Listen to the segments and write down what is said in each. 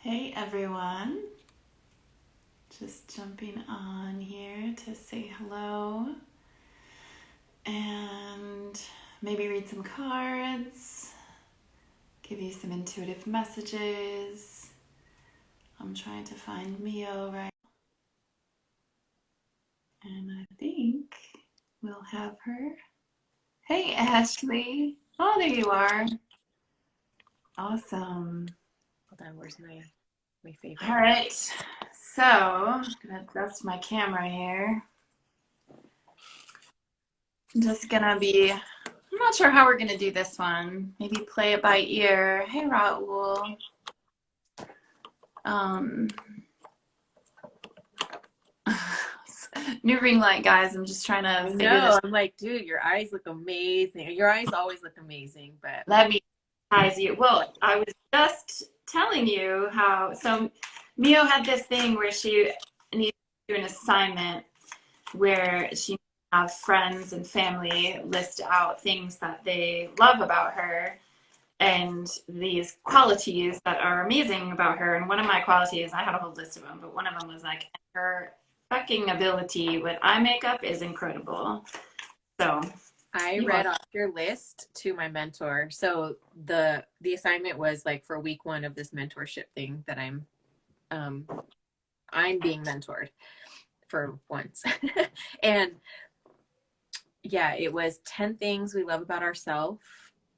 Hey everyone, just jumping on here to say hello and maybe read some cards, give you some intuitive messages. I'm trying to find Mio right now, and I think we'll have her. Hey Ashley, oh there you are. Awesome. Hold on, where's my favorite? All right, so I'm gonna adjust my camera here. I'm just gonna be, I'm not sure how we're gonna do this one. Maybe play it by ear. Hey Raul. Um, new ring light, guys. I'm just trying to figure this. I'm like, dude, your eyes look amazing. Your eyes always look amazing, but Let me surprise you. Well, I was just telling you how. So Mio had this thing where she needs to do an assignment where she have friends and family list out things that they love about her and these qualities that are amazing about her. And one of my qualities, I had a whole list of them, but one of them was like her fucking ability with eye makeup is incredible. So I read off your list to my mentor. So the assignment was like for week 1 of this mentorship thing that I'm being mentored for once. And yeah, it was 10 things we love about ourselves,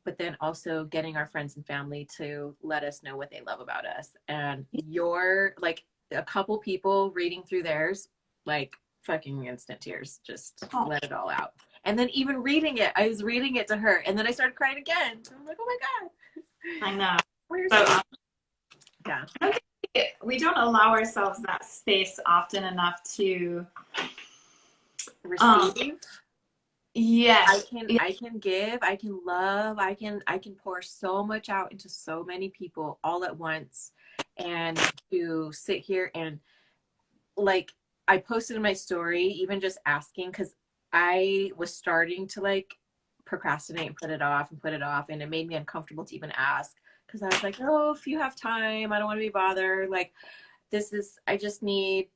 but then also getting our friends and family to let us know what they love about us. And you're like a couple people reading through theirs, like fucking instant tears, just let it all out. And then even reading it, I was reading it to her, and then I started crying again. So I'm like, oh my God. I know. So, yeah. We don't allow ourselves that space often enough to receive. Yes. I can give, I can love, I can pour so much out into so many people all at once. And to sit here and like, I posted in my story, even just asking, because I was starting to like procrastinate and put it off, and it made me uncomfortable to even ask, because I was like, oh, if you have time, I don't want to be bothered. Like, I just need,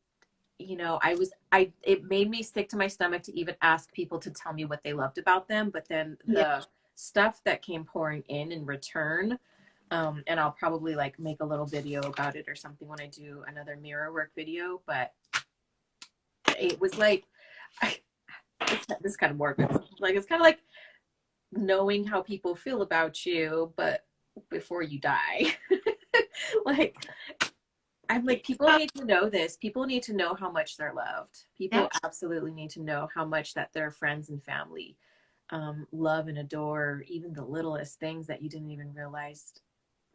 it made me sick to my stomach to even ask people to tell me what they loved about them. But then the stuff that came pouring in return, and I'll probably like make a little video about it or something when I do another mirror work video. But it was like, this kind of morbid. Like, it's kind of like knowing how people feel about you, but before you die. Like, I'm like, people need to know this. People need to know how much they're loved. People absolutely need to know how much that their friends and family love and adore even the littlest things that you didn't even realize.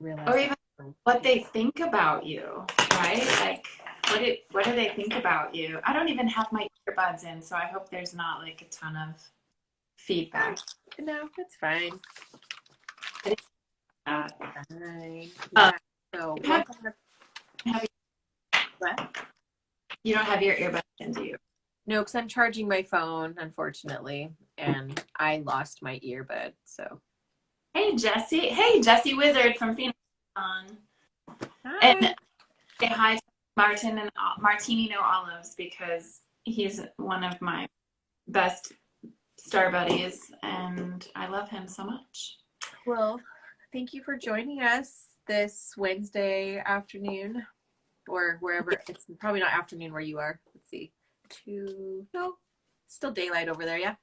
Or even what they think about you, right? Like, what do they think about you? I don't even have my earbuds in, so I hope there's not like a ton of feedback. No, it's fine. It's fine. Yeah. So what? You don't have your earbuds in, do you? No, because I'm charging my phone, unfortunately, and I lost my earbud. So, hey Jesse Wizard from Phoenix. Hi. And say hi to Martin and Martini No Olives, because he's one of my best star buddies, and I love him so much. Well, thank you for joining us this Wednesday afternoon, or wherever. It's probably not afternoon where you are. Let's see. No, still daylight over there, yeah?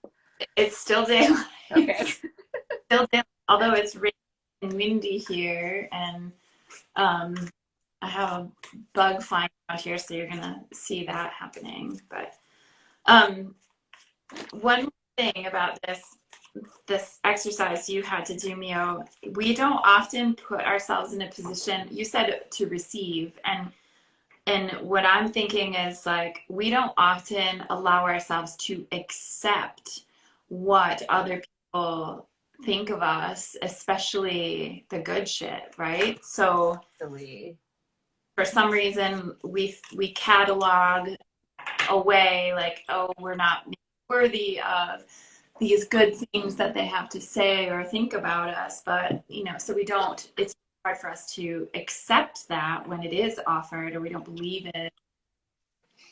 It's still daylight. Okay. Still daylight, although it's raining and windy here, and I have a bug flying out here, so you're gonna see that happening. But one thing about this exercise you had to do, Mio, we don't often put ourselves in a position, you said, to receive, and what I'm thinking is, like, we don't often allow ourselves to accept what other people think of us, especially the good shit, right? So for some reason we catalog away, like, oh, we're not worthy of these good things that they have to say or think about us. But so we don't, it's hard for us to accept that when it is offered or we don't believe it.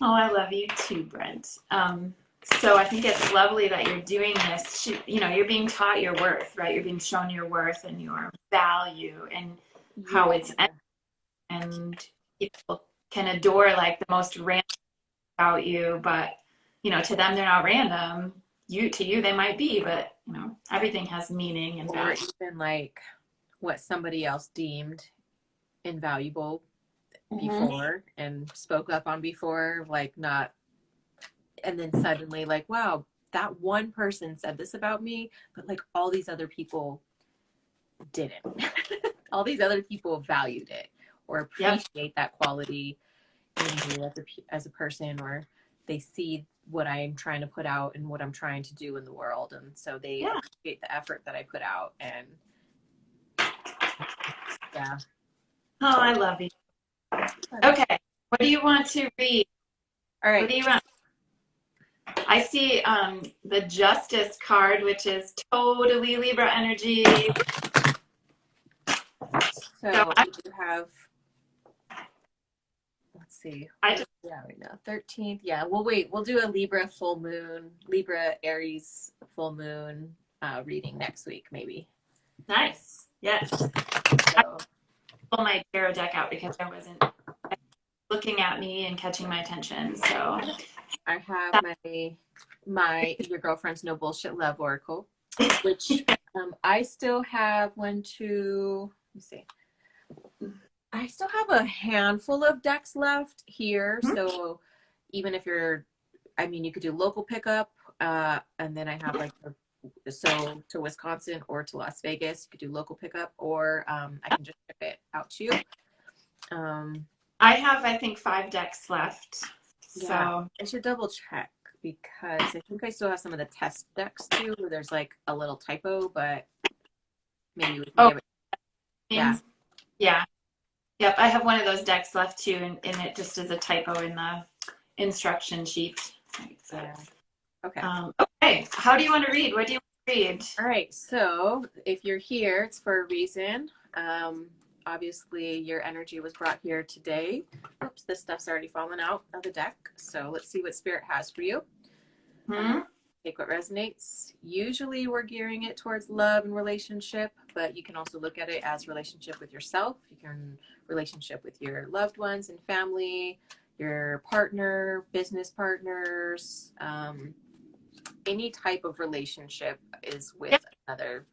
Oh, I love you too, Brent. So I think it's lovely that you're doing this. You know, you're being taught your worth, right? You're being shown your worth and your value and how it's, and people can adore like the most random about you, but you know, to them they're not random. To you they might be, but you know, everything has meaning and value. Or even like what somebody else deemed invaluable before and spoke up on before, like not, and then suddenly like, wow, that one person said this about me, but like all these other people didn't. All these other people valued it or appreciate that quality in me as a person, or they see what I'm trying to put out and what I'm trying to do in the world, and so they appreciate the effort that I put out. And yeah. Oh, I love you. Okay, what do you want to read? All right. What do you want? I see the Justice card, which is totally Libra energy. So we do have, let's see. I just, yeah, right now 13th. Yeah, we'll wait. We'll do a Libra full moon, Libra Aries full moon reading next week, maybe. nice. Yes. So I pulled my tarot deck out because I wasn't looking at me and catching my attention. So I have my Your Girlfriend's No Bullshit Love Oracle, which I still have let me see. I still have a handful of decks left here. So even if you could do local pickup, and then I have like so to Wisconsin or to Las Vegas, you could do local pickup, or I can just ship it out to you. I have, I think, 5 decks left. Yeah, so I should double check because I think I still have some of the test decks too, where there's like a little typo, but maybe we can give it. Yeah. Yep, I have one of those decks left too, and it just is a typo in the instruction sheet. Yeah. Okay. Okay, how do you want to read? What do you want to read? All right, so if you're here, it's for a reason. Obviously, your energy was brought here today. Oops, this stuff's already fallen out of the deck. So let's see what Spirit has for you. Take what resonates. Usually we're gearing it towards love and relationship, but you can also look at it as relationship with yourself. You can relationship with your loved ones and family, your partner, business partners, any type of relationship is with another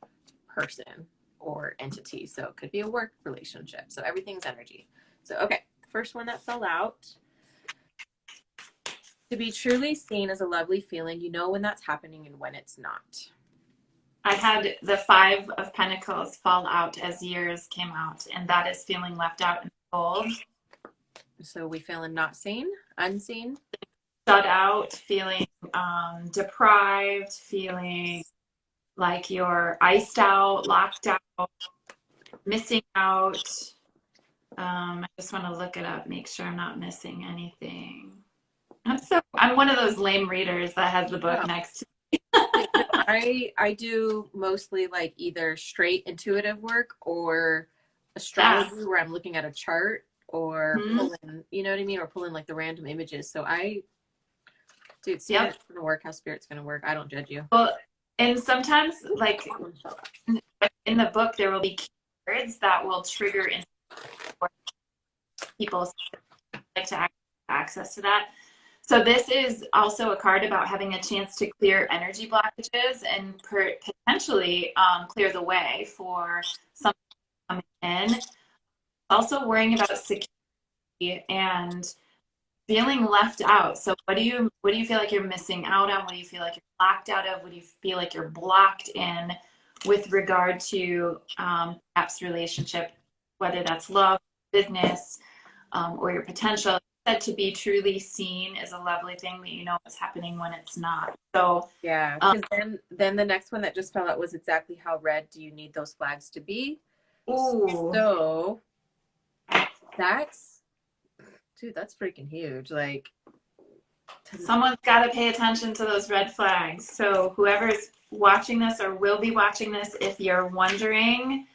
person or entity. So it could be a work relationship. So everything's energy. So, okay, the first one that fell out. To be truly seen is a lovely feeling. You know when that's happening and when it's not. I had the 5 of Pentacles fall out as years came out, and that is feeling left out in the cold. So we feeling not seen, unseen, shut out, feeling deprived, feeling like you're iced out, locked out, missing out. I just want to look it up, make sure I'm not missing anything. I'm one of those lame readers that has the book next to me. I do mostly like either straight intuitive work or astrology where I'm looking at a chart or pulling, you know what I mean? Or pulling like the random images. So dude, see how it's going to work, how Spirit's going to work. I don't judge you. Well, and sometimes like in the book, there will be keywords that will trigger in people like to access to that. So this is also a card about having a chance to clear energy blockages and potentially clear the way for something coming in. Also worrying about security and feeling left out. So what do you feel like you're missing out on? What do you feel like you're locked out of? What do you feel like you're blocked in with regard to perhaps relationship, whether that's love, business, or your potential? Said to be truly seen is a lovely thing that you know what's happening when it's not. So yeah, because then the next one that just fell out was exactly how red do you need those flags to be? Ooh. So that's freaking huge. Like someone's got to pay attention to those red flags. So whoever's watching this or will be watching this, if you're wondering,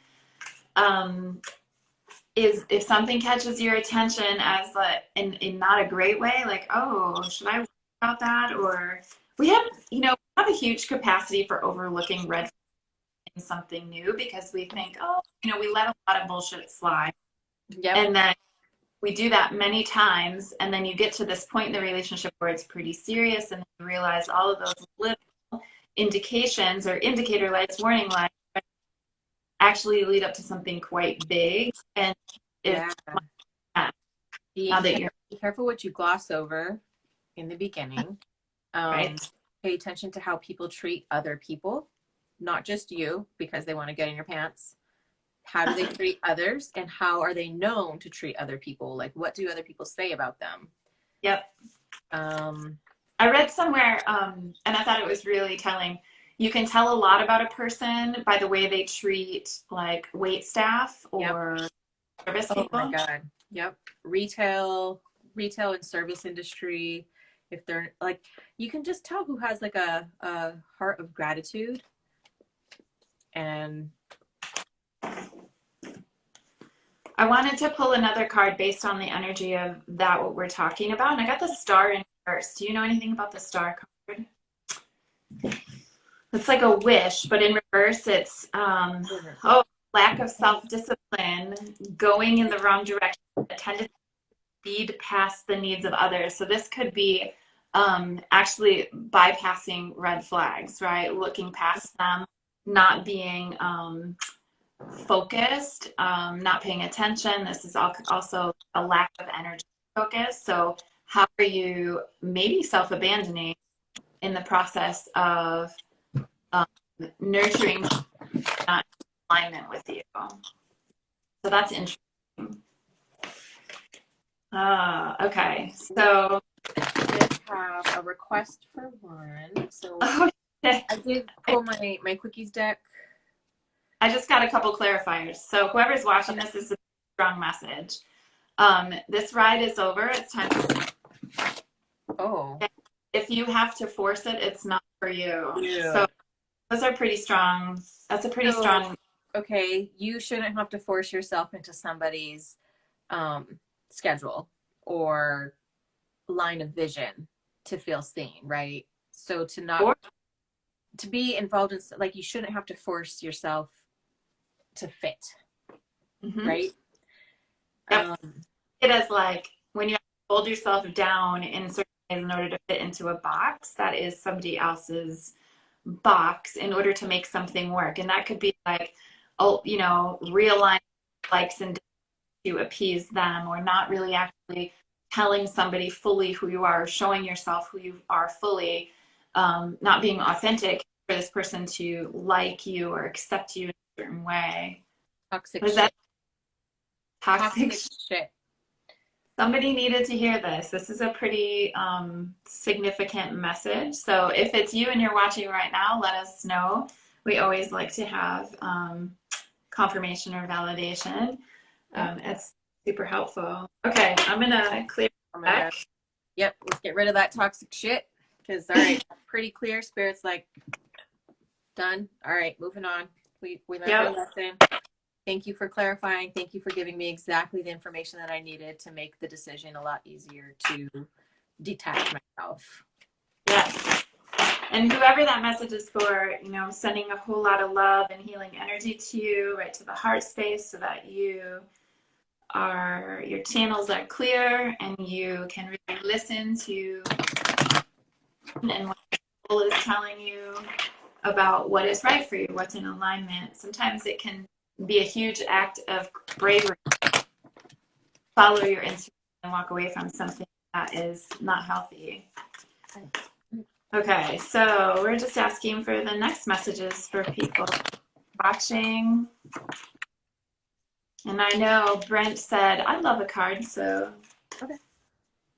is if something catches your attention as like in not a great way, like, oh, should I worry about that? Or we have, we have a huge capacity for overlooking red flags in something new because we think, oh, we let a lot of bullshit slide. Yep. And then we do that many times, and then you get to this point in the relationship where it's pretty serious, and you realize all of those little indications or indicator lights, warning lights, actually lead up to something quite big. And Yeah. now that you're Be careful what you gloss over in the beginning. right, Pay attention to how people treat other people, not just you, because they want to get in your pants. How do they treat others, and how are they known to treat other people? Like, what do other people say about them? yep. I read somewhere, and I thought it was really telling. You can tell a lot about a person by the way they treat like wait staff or service people. Oh my God. Yep. Retail and service industry. If they're like, you can just tell who has like a heart of gratitude. And I wanted to pull another card based on the energy of that, what we're talking about. And I got the star in reverse. Do you know anything about the star card? It's like a wish, but in reverse, it's, lack of self-discipline, going in the wrong direction, a tendency to speed past the needs of others. So this could be actually bypassing red flags, right? Looking past them, not being focused, not paying attention. This is also a lack of energy focus. So how are you maybe self-abandoning in the process of nurturing, not in alignment with you? So that's interesting. Okay, so I have a request for one. So okay. I did pull my quickies deck. I just got a couple clarifiers. So whoever's watching this is a strong message. This ride is over. It's time to. Oh. If you have to force it, it's not for you. Yeah. So those are pretty strong. That's a pretty strong. Okay, you shouldn't have to force yourself into somebody's schedule or line of vision to feel seen, right? So to be involved in, like, you shouldn't have to force yourself to fit, right? Yep. It is like when you hold yourself down in certain ways in order to fit into a box, that is somebody else's box in order to make something work. And that could be like, realign likes and to appease them, or not really actually telling somebody fully who you are, showing yourself who you are fully, not being authentic for this person to like you or accept you in a certain way. Toxic shit. Toxic shit. Somebody needed to hear this. This is a pretty significant message. So if it's you and you're watching right now, let us know. We always like to have confirmation or validation. It's super helpful. Okay, I'm gonna clear back. Yep, let's get rid of that toxic shit. Because, all right, pretty clear. Spirit's like, done. All right, moving on. We learned our lesson. Thank you for clarifying. Thank you for giving me exactly the information that I needed to make the decision a lot easier to detach myself. Yes. And whoever that message is for, sending a whole lot of love and healing energy to you, right to the heart space, so that your channels are clear and you can really listen to and what the soul is telling you about what is right for you, what's in alignment. Sometimes it can be a huge act of bravery. Follow your intuition and walk away from something that is not healthy. Okay, so we're just asking for the next messages for people watching. And I know Brent said, I love a card, so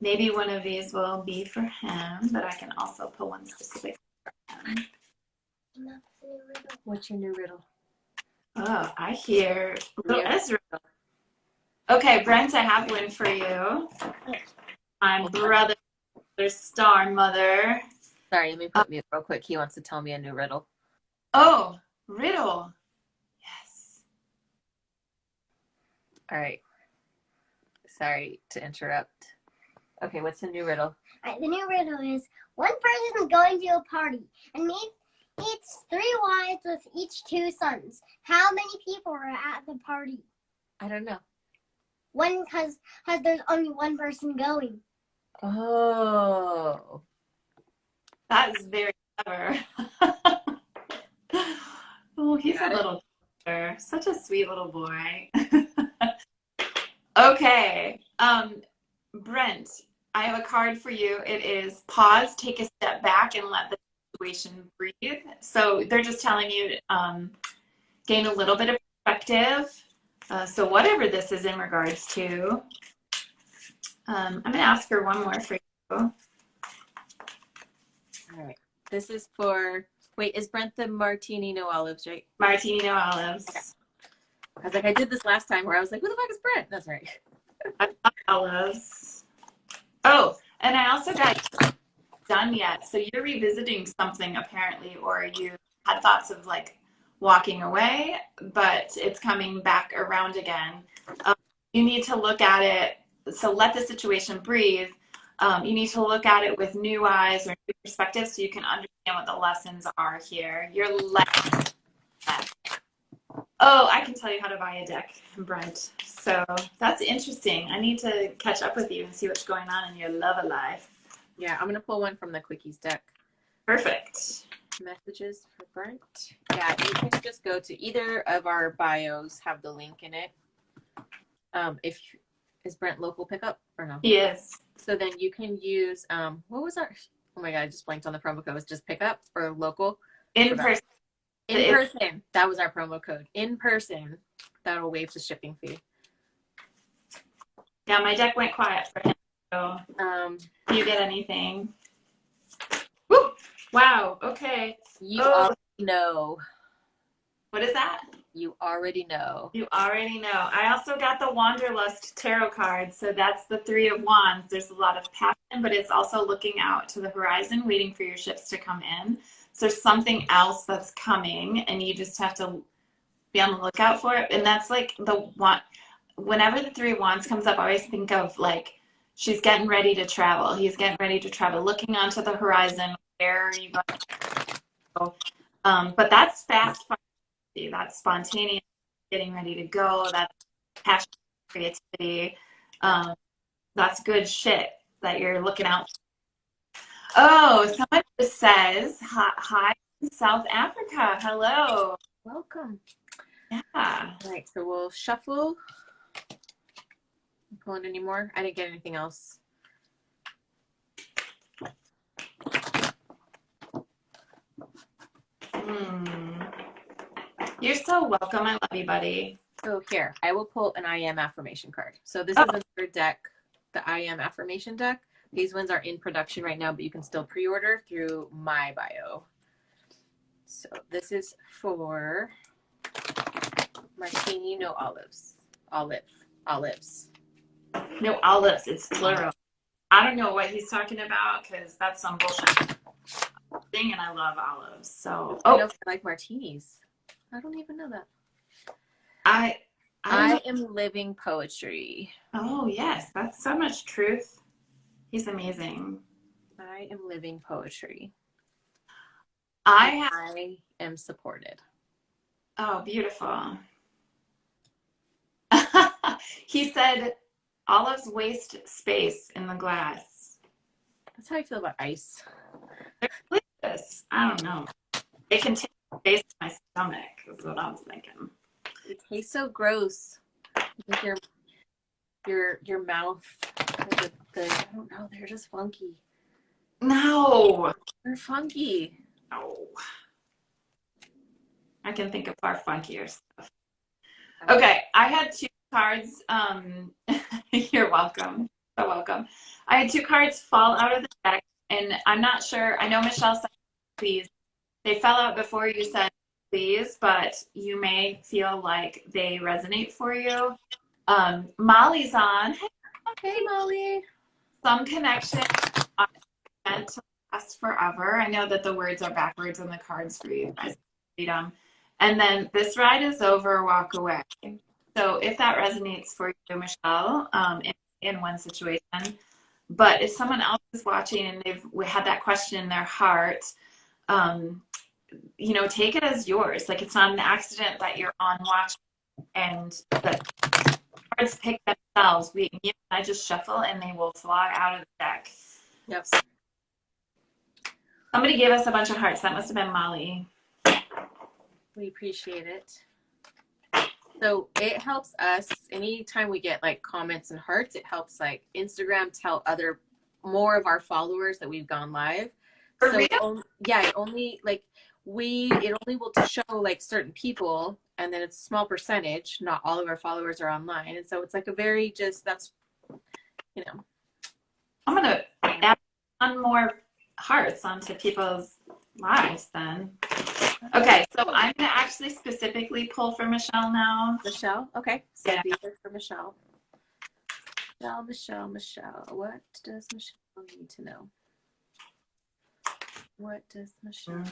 maybe one of these will be for him, but I can also pull one specific for him. What's your new riddle? Oh, I hear little Ezra. Okay, Brent, I have one for you. My brother, star mother. Sorry, let me put mute real quick. He wants to tell me a new riddle. Oh, riddle. Yes. All right. Sorry to interrupt. Okay, what's the new riddle? The new riddle is one person is going to a party and meets three wives with each two sons. How many people are at the party? I don't know. One, because there's only one person going. Oh. That is very clever. Oh, he's a little clever. Such a sweet little boy. Okay. Brent, I have a card for you. It is pause, take a step back, and let the situation breathe. So they're just telling you gain a little bit of perspective. So whatever this is in regards to, I'm going to ask her one more for you. All right. This is for, wait, is Brent the martini, no olives, right? Martini, no olives. Okay. I was like, I did this last time where I was like, who the fuck is Brent? That's right. I love olives. Oh, and I also got done yet. So you're revisiting something apparently, or you had thoughts of like walking away, but it's coming back around again. You need to look at it. So let the situation breathe. You need to look at it with new eyes or new perspective so you can understand what the lessons are here. You're left. Oh, I can tell you how to buy a deck, Brent. So that's interesting. I need to catch up with you and see what's going on in your love life. Yeah, I'm going to pull one from the Quickies deck. Perfect. Messages for Brent. Yeah, you can just go to either of our bios, have the link in it. Is Brent local pickup or no? He is. So then you can use, what was our, oh my God, I just blanked on the promo code. It's just pickup or local. In person. In person. That was our promo code. In person. That'll waive the shipping fee. Yeah, my deck went quiet for him. So, do you get anything? Woo! Wow. Okay. You already know. What is that? You already know. You already know. I also got the Wanderlust tarot card. So that's the Three of Wands. There's a lot of passion, but it's also looking out to the horizon, waiting for your ships to come in. So there's something else that's coming, and you just have to be on the lookout for it. And that's like the one. Whenever the Three of Wands comes up, I always think of like she's getting ready to travel. He's getting ready to travel, looking onto the horizon. Where are you going to go? But that's fast. That's spontaneous, getting ready to go. That's passion, creativity. That's good shit that you're looking out for. Oh, someone just says, hi from South Africa. Hello. Welcome. Yeah. All right, so we'll shuffle. Pulling any more? I didn't get anything else. You're so welcome. I love you, buddy. So here, I will pull an I Am affirmation card. So this is another deck, the I Am affirmation deck. These ones are in production right now, but you can still pre-order through my bio. So this is for martini, no olives. Olives. No olives. It's plural. I don't know what he's talking about because that's some bullshit thing, and I love olives. So I know I like martinis. I don't even know that. I am living poetry. Oh yes, that's so much truth. He's amazing. I am living poetry. I am supported. Oh, beautiful. He said olives waste space in the glass. That's how I feel about ice. I don't know. It can take space in my stomach is what I was thinking. It tastes so gross. Your mouth. I don't know. They're just funky. No. They're funky. No. I can think of far funkier stuff. Okay, I had two cards. You're welcome. So welcome. I had two cards fall out of the deck, and I'm not sure. I know Michelle said please. They fell out before you said please, but you may feel like they resonate for you. Molly's on. Hey, Molly. Some connection are meant to last forever. I know that the words are backwards on the cards for you guys. Read them. And then this ride is over, walk away. So if that resonates for you, Michelle, in one situation, but if someone else is watching and we had that question in their heart, you know, take it as yours. Like, it's not an accident that you're on watch and the cards pick themselves. I just shuffle and they will fly out of the deck. Yep. Somebody gave us a bunch of hearts. That must have been Molly. We appreciate it. So it helps us anytime we get like comments and hearts, it helps like Instagram tell more of our followers that we've gone live. For So real? it only will show like certain people, and then it's a small percentage. Not all of our followers are online, and so it's like a very that's, you know. I'm gonna add one more hearts onto people's lives then. Okay, so I'm gonna actually specifically pull for Michelle now. Michelle, okay. So Yeah. these are for Michelle. Michelle. What does Michelle need to know? What does Michelle know?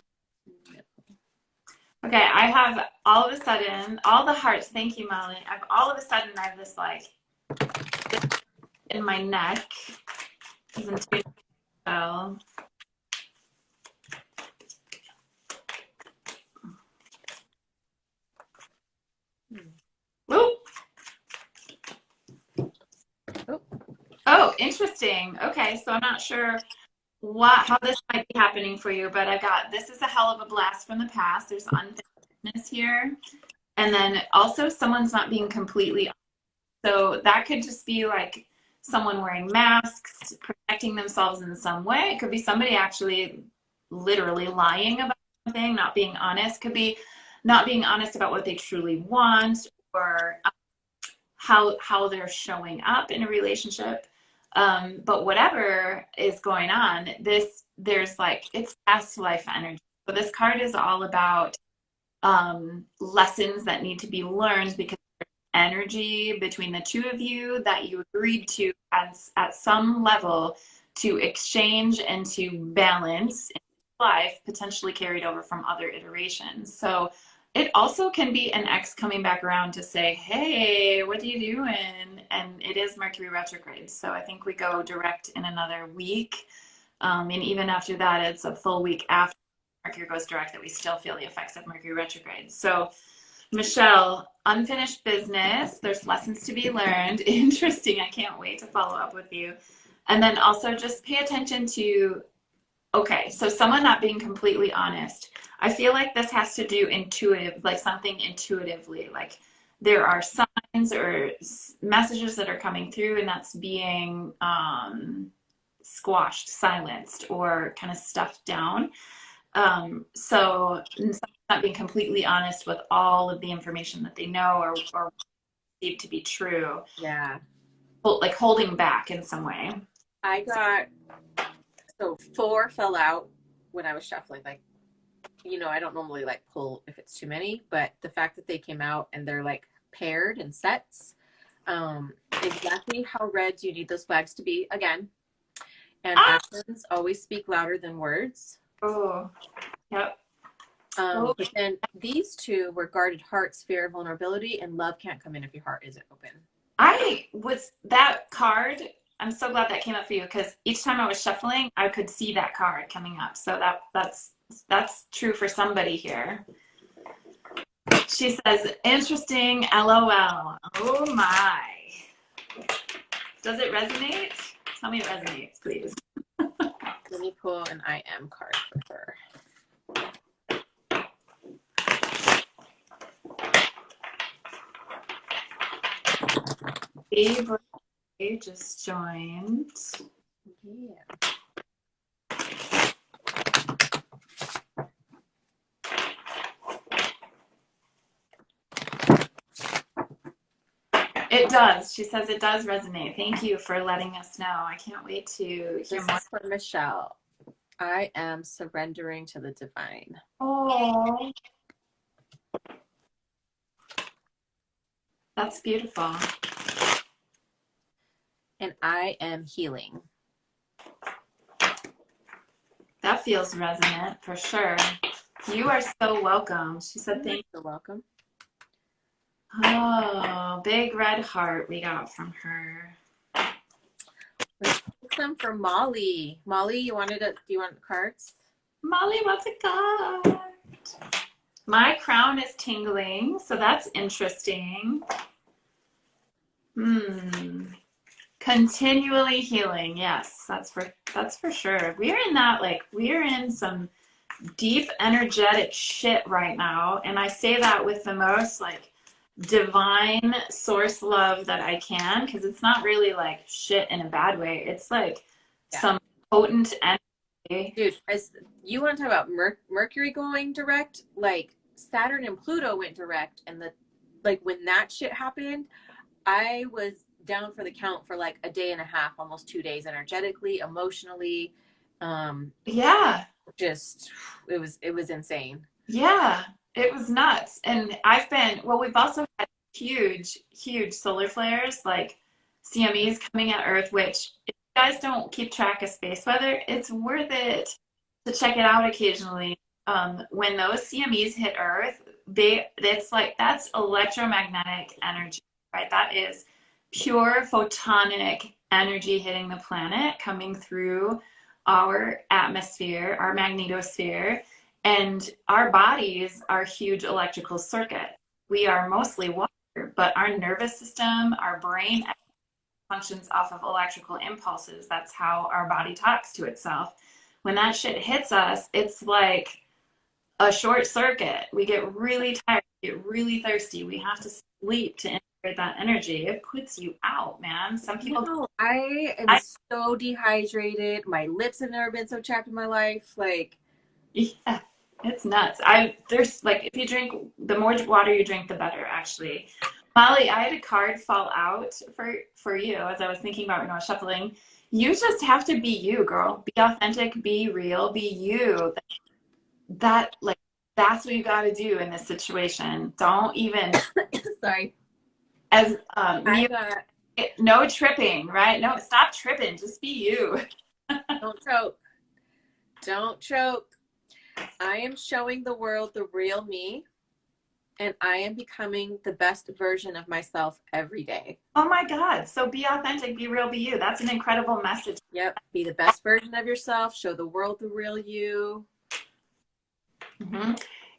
Okay, I have all of a sudden, all the hearts, thank you, Molly. All of a sudden, I have this like in my neck. Michelle. Ooh. Oh, interesting. Okay, so I'm not sure how this might be happening for you, but this is a hell of a blast from the past. There's unfinished here. And then also someone's not being completely honest. So that could just be like someone wearing masks, protecting themselves in some way. It could be somebody actually literally lying about something, not being honest. Could be not being honest about what they truly want, or how they're showing up in a relationship. But whatever is going on, there's like, it's past life energy. So this card is all about lessons that need to be learned, because there's energy between the two of you that you agreed to at some level to exchange and to balance in life, potentially carried over from other iterations. So it also can be an ex coming back around to say, hey, what are you doing? And it is Mercury retrograde. So I think we go direct in another week. And even after that, it's a full week after Mercury goes direct that we still feel the effects of Mercury retrograde. So Michelle, unfinished business. There's lessons to be learned. Interesting. I can't wait to follow up with you. And then also just pay attention to, okay, so someone not being completely honest. I feel like this has to do like something intuitively. Like there are signs or messages that are coming through, and that's being squashed, silenced, or kind of stuffed down. So not being completely honest with all of the information that they know or perceive to be true. Yeah. Like holding back in some way. So 4 fell out when I was shuffling. Like, you know, I don't normally like pull if it's too many, but the fact that they came out and they're like paired in sets, exactly how red do you need those flags to be? Again, and actions always speak louder than words. Oh, yep. But then these two were guarded hearts, fear, vulnerability, and love can't come in if your heart isn't open. That card, I'm so glad that came up for you, because each time I was shuffling, I could see that card coming up. So that's true for somebody here. She says, interesting, LOL. Oh my. Does it resonate? Tell me it resonates, please. Let me pull an I am card for her. Avery just joined. Yeah. It does. She says it does resonate. Thank you for letting us know. I can't wait to hear This more. is for Michelle. I am surrendering to the divine. Oh, that's beautiful. And I am healing. That feels resonant for sure. You are so welcome. She said, thank you. You're welcome. Oh, big red heart we got from her. Some for Molly. Molly, do you want cards? Molly wants a card. My crown is tingling, so that's interesting. Continually healing. Yes, that's for sure. We're in some deep energetic shit right now, and I say that with the most like divine source love that I can, because it's not really like shit in a bad way. It's like some potent energy. Dude, as you want to talk about Mercury going direct, like Saturn and Pluto went direct, and when that shit happened, I was down for the count for like a day and a half, almost 2 days, energetically, emotionally. Yeah. Just it was insane. Yeah, it was nuts. And we've also had huge, huge solar flares, like CMEs coming at Earth, which if you guys don't keep track of space weather, it's worth it to check it out occasionally. When those CMEs hit Earth, that's electromagnetic energy, right? That is pure photonic energy hitting the planet, coming through our atmosphere, our magnetosphere. And our bodies are huge electrical circuits. We are mostly water, but our nervous system, our brain functions off of electrical impulses. That's how our body talks to itself. When that shit hits us, it's like a short circuit. We get really tired, we get really thirsty. We have to sleep to integrate that energy. It puts you out, man. Some people. No, I am so dehydrated. My lips have never been so chapped in my life. Like, yeah, it's nuts. There's like, if you drink, the more water you drink, the better, actually. Molly, I had a card fall out for you as I was thinking about when I was shuffling. You just have to be you, girl. Be authentic, be real, be you. That's what you got to do in this situation. Don't even. sorry. As no tripping, right? No, stop tripping. Just be you. Don't choke. Don't choke. I am showing the world the real me, and I am becoming the best version of myself every day. Oh my God. So be authentic, be real, be you. That's an incredible message. Yep. Be the best version of yourself. Show the world the real you. Mm-hmm.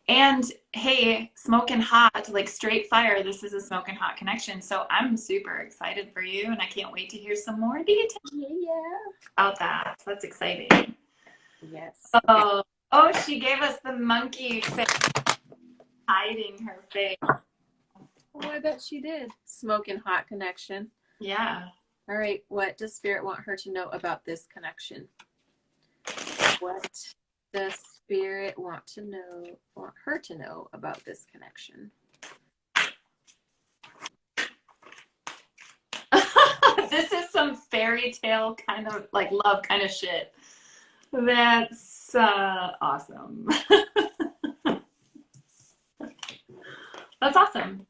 And hey, smoking hot, like straight fire. This is a smoking hot connection. So I'm super excited for you, and I can't wait to hear some more details about that. That's exciting. Yes. Oh, she gave us the monkey face, hiding her face. Oh, I bet she did. Smoking hot connection. Yeah. All right. What does Spirit want her to know about this connection? What does Spirit want her to know about this connection? This is some fairy tale kind of like love kind of shit. That's awesome. That's awesome.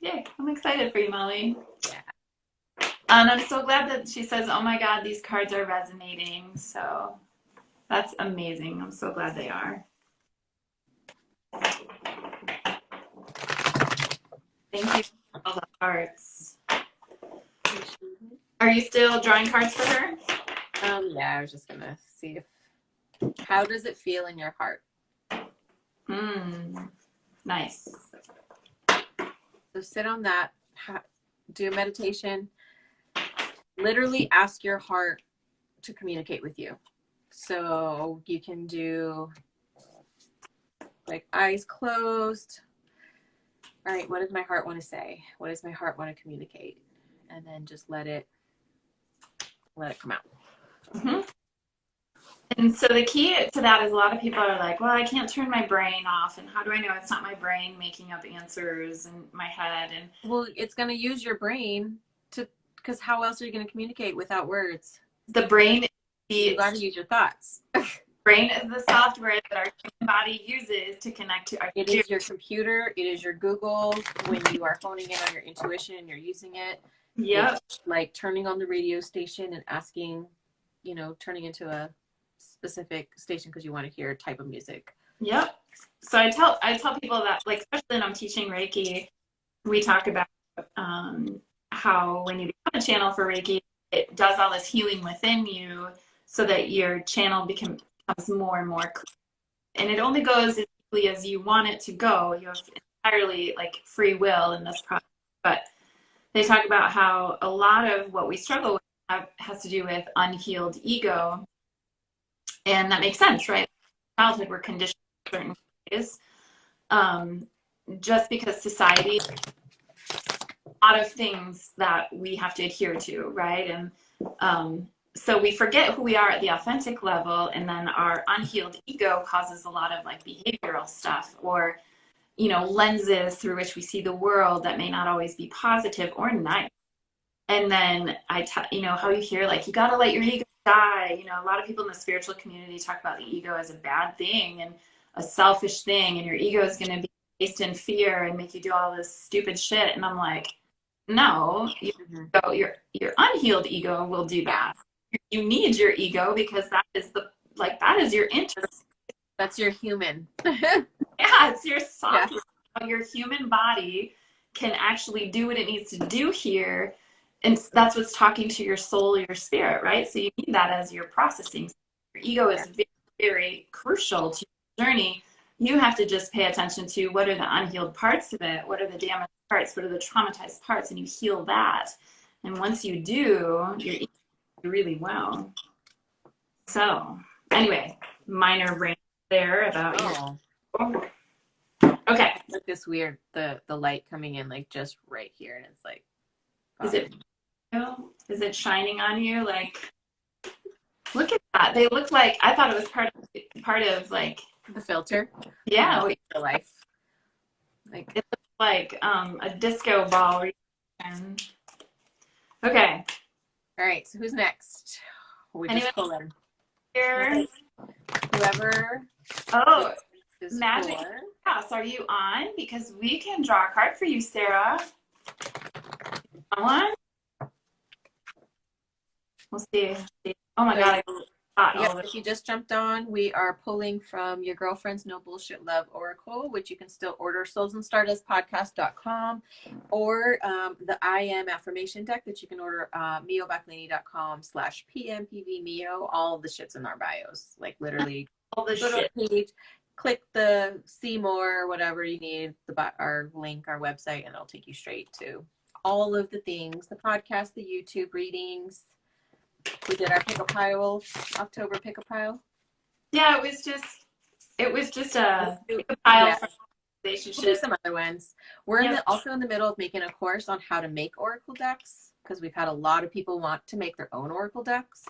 Yay. I'm excited for you, Molly. Yeah. And I'm so glad that she says, oh my God, these cards are resonating. So that's amazing. I'm so glad they are. Thank you for all the cards. Are you still drawing cards for her? Yeah, I was just gonna see how does it feel in your heart? Nice. So sit on that, do a meditation, literally ask your heart to communicate with you. So you can do like eyes closed. All right, what does my heart want to say? What does my heart want to communicate? And then just let it come out. Mm-hmm. And so the key to that is a lot of people are like, well, I can't turn my brain off. And how do I know it's not my brain making up answers in my head? And well, it's going to use your brain because how else are you going to communicate without words? The brain, you got to use your thoughts. Brain is the software that our human body uses to connect to our It is your computer. It is your Google. When you are honing in on your intuition, you're using it. Yep. It's like turning on the radio station and asking, turning into a specific station because you want to hear a type of music. Yep. So I tell people that, like, especially when I'm teaching Reiki, we talk about how when you become a channel for Reiki, it does all this healing within you so that your channel becomes more and more clear. And it only goes as quickly as you want it to go. You have entirely like free will in this process. But they talk about how a lot of what we struggle with has to do with unhealed ego. And that makes sense, right? In childhood, we're conditioned in certain ways. Just because society, a lot of things that we have to adhere to, right? And so we forget who we are at the authentic level, and then our unhealed ego causes a lot of like behavioral stuff, or lenses through which we see the world that may not always be positive or nice. And then how you hear like you got to let your ego die. A lot of people in the spiritual community talk about the ego as a bad thing and a selfish thing, and your ego is going to be based in fear and make you do all this stupid shit. And I'm like, no, your unhealed ego will do that. You need your ego because that is your interest. That's your human. Yeah, it's your software. Yeah. Your human body can actually do what it needs to do here. And that's what's talking to your soul, your spirit, right? So you need that as your processing. Your ego is very, very crucial to your journey. You have to just pay attention to what are the unhealed parts of it, what are the damaged parts, what are the traumatized parts, and you heal that. And once you do, you're eating really well. So anyway, minor rant there about you. Okay. It's like this weird, the light coming in like just right here, and it's like, is it shining on you? Like, look at that. They look like, I thought it was part of like the filter. Yeah, the life. Like it looks like a disco ball. Okay. All right. So who's next? We just pull in here. Whoever. Oh, is Magic House. Are you on? Because we can draw a card for you, Sarah. One. We'll see. Oh my God. If you just jumped on, we are pulling from Your Girlfriend's No Bullshit Love Oracle, which you can still order soulsandstardustpodcast.com, or the I Am Affirmation deck that you can order miobacklini.com/PMPVMio. All of the shit's in our bios. Like literally all the shit. Page, click the see more or whatever you need, our link, our website, and it'll take you straight to all of the things, the podcast, the YouTube readings. We did our pick a pile, October pick a pile. Yeah, it was just a pick a pile for relationships. We'll do some other ones. We're also in the middle of making a course on how to make oracle decks, because we've had a lot of people want to make their own oracle decks,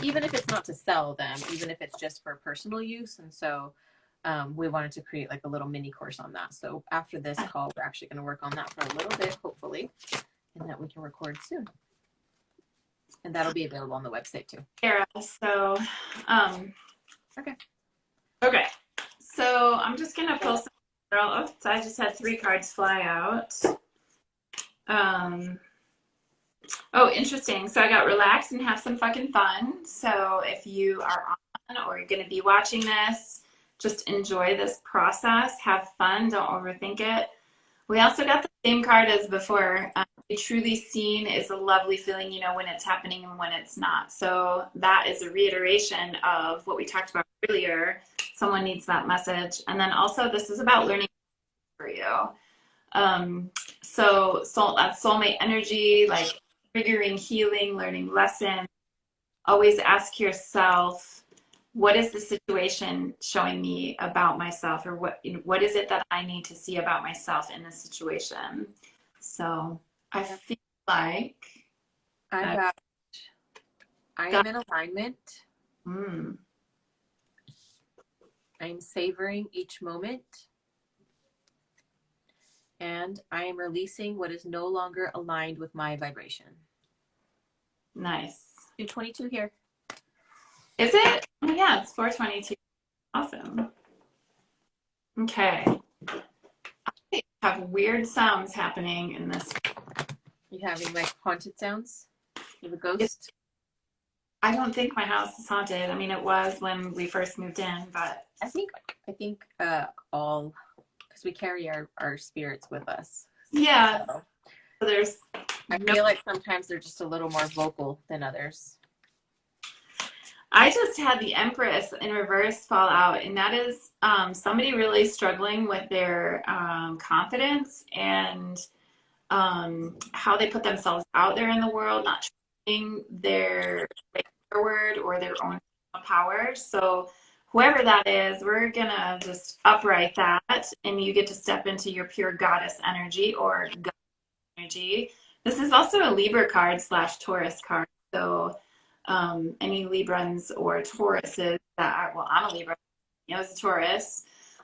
even if it's not to sell them, even if it's just for personal use. And so we wanted to create like a little mini course on that. So after this call, we're actually going to work on that for a little bit, hopefully, and that we can record soon. And that'll be available on the website too. Sarah, so, Okay. So I'm just going to pull some. Oh, so I just had 3 cards fly out. Oh, interesting. So I got relax and have some fucking fun. So if you are on or you're going to be watching this, just enjoy this process. Have fun. Don't overthink it. We also got the same card as before. Be truly seen is a lovely feeling, when it's happening and when it's not. So that is a reiteration of what we talked about earlier. Someone needs that message. And then also this is about learning for you. So that's soulmate energy, like triggering healing, learning lessons. Always ask yourself, what is the situation showing me about myself, or what is it that I need to see about myself in this situation? So I feel like I am in alignment. I'm savoring each moment. And I am releasing what is no longer aligned with my vibration. Nice. 222 here. Is it? Oh, yeah, it's 422. Awesome. Okay. I have weird sounds happening in this. You having like haunted sounds with a ghost? I don't think my house is haunted. I mean, it was when we first moved in, but I think all, because we carry our spirits with us. Yeah. So So there's I no, feel like sometimes they're just a little more vocal than others. I just had the Empress in reverse fall out, and that is somebody really struggling with their confidence and how they put themselves out there in the world, not trusting their way forward or their own power. So whoever that is, we're gonna just upright that, and you get to step into your pure goddess energy or God energy. This is also a Libra card slash Taurus card. So any Librans or Tauruses that are, well, I'm a Libra, you know, as a Taurus.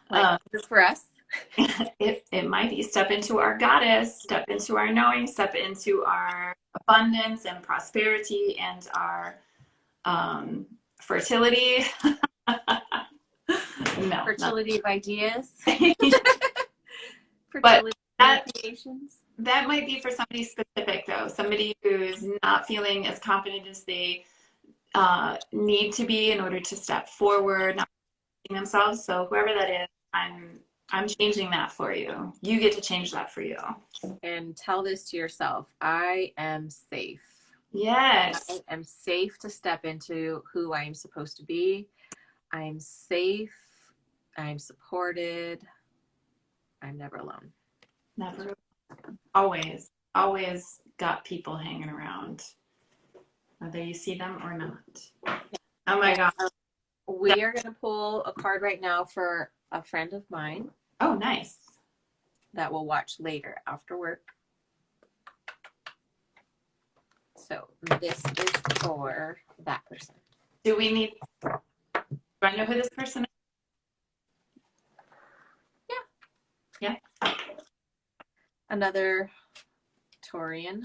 Like this for us. It might be step into our goddess, step into our knowing, step into our abundance and prosperity and our fertility. No, Fertility of ideas. but Fertility that creations. that might be for somebody specific though, somebody who's not feeling as confident as they need to be in order to step forward, not themselves. So whoever that is, I'm changing that for you. You get to change that for you. And tell this to yourself. I am safe. Yes. I am safe to step into who I am supposed to be. I am safe. I am supported. I'm never alone. Never. Always. Always got people hanging around, whether you see them or not. Oh my God. We are going to pull a card right now for a friend of mine Oh, nice. that we'll watch later after work. So this is for that person. Do I know who this person is? Yeah. Another Taurian.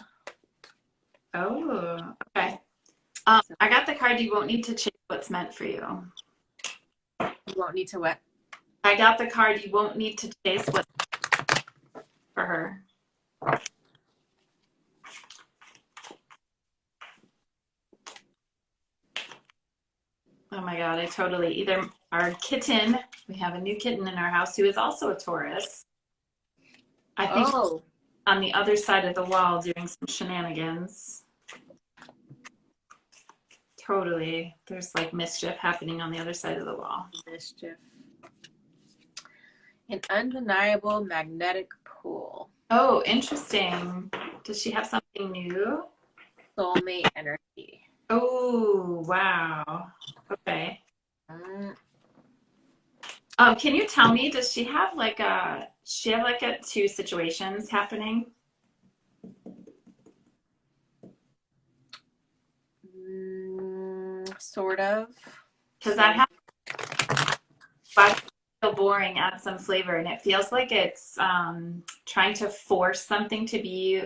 Oh, okay. I got the card. You won't need to change what's meant for you. You won't need to what? I got the card. You won't need to chase what's for her. Oh my God, I totally, either our kitten, we have a new kitten in our house who is also a Taurus. I think on the other side of the wall doing some shenanigans. Totally. There's like mischief happening on the other side of the wall. Mischief. An undeniable magnetic pull. Oh, interesting. Does she have something new? Soulmate energy. Oh, wow. Okay. Mm, Can you tell me, does she have like a two situations happening? sort of. Because that happens. I feel boring, add some flavor, and it feels like it's trying to force something to be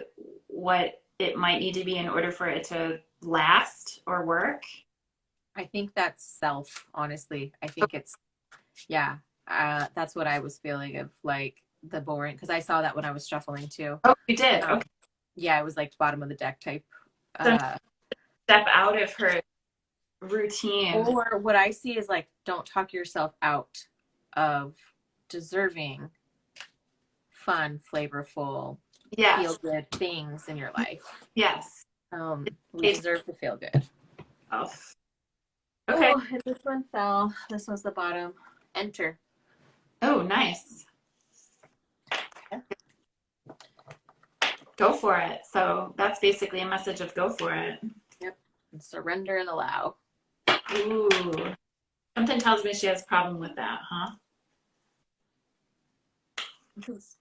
what it might need to be in order for it to last or work. I think that's self, honestly. I think it's, yeah, that's what I was feeling of, like the boring, because I saw that when I was shuffling too. Oh, you did? Okay. Yeah, it was like bottom of the deck type. So step out of her routine. Or what I see is like, don't talk yourself out of deserving fun, flavorful, Yes. feel good things in your life. Yes. We deserve to feel good. Oh. Okay. Oh, and this one fell. This one's the bottom. Enter. Oh, nice. Go for it. So that's basically a message of go for it. Yep. And surrender and allow. Ooh. Something tells me she has a problem with that, huh? Because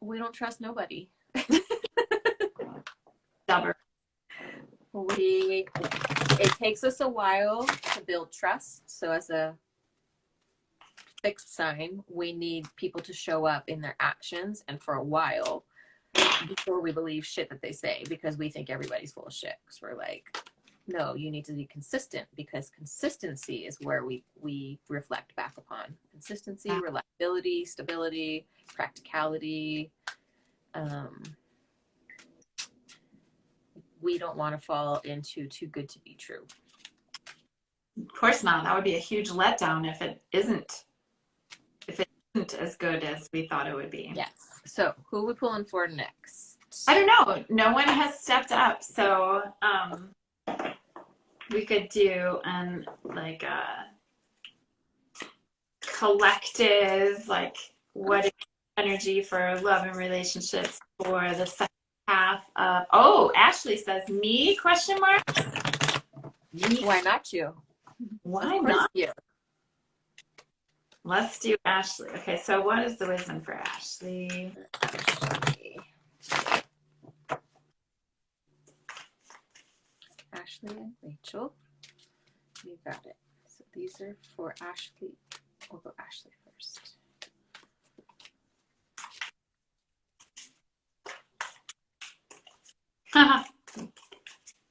we don't trust nobody. Stubborn. It takes us a while to build trust. So as a fixed sign, we need people to show up in their actions and for a while before we believe shit that they say, because we think everybody's full of shit. Because we're like, no, you need to be consistent, because consistency is where we reflect back upon. Consistency, reliability, stability, practicality. We don't want to fall into too good to be true. Of course not. That would be a huge letdown if it isn't as good as we thought it would be. Yes. So who are we pulling for next? I don't know. No one has stepped up, so we could do like a collective, like what is energy for love and relationships for the second half of. Oh, Ashley says me? Question mark. Why not you? Why Of course not? you. Let's do Ashley. Okay, so what is the wisdom for Ashley? Ashley and Rachel. You got it. So these are for Ashley. We'll go Ashley first.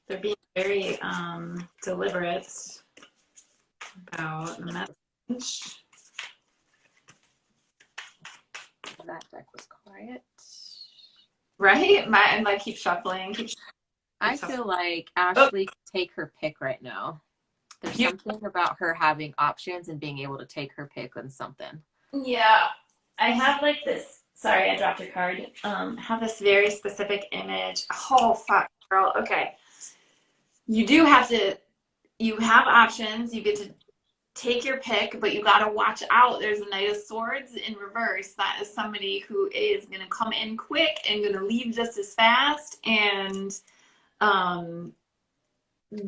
They're being very deliberate about the message. That deck was quiet. Right? And I keep shuffling. I feel like Ashley can take her pick right now. There's something about her having options and being able to take her pick on something. Yeah. I have like this. Sorry, I dropped your card. Have this very specific image. Oh, fuck, girl. Okay. You have options. You get to take your pick, but you got to watch out. There's a Knight of Swords in reverse. That is somebody who is going to come in quick and going to leave just as fast. And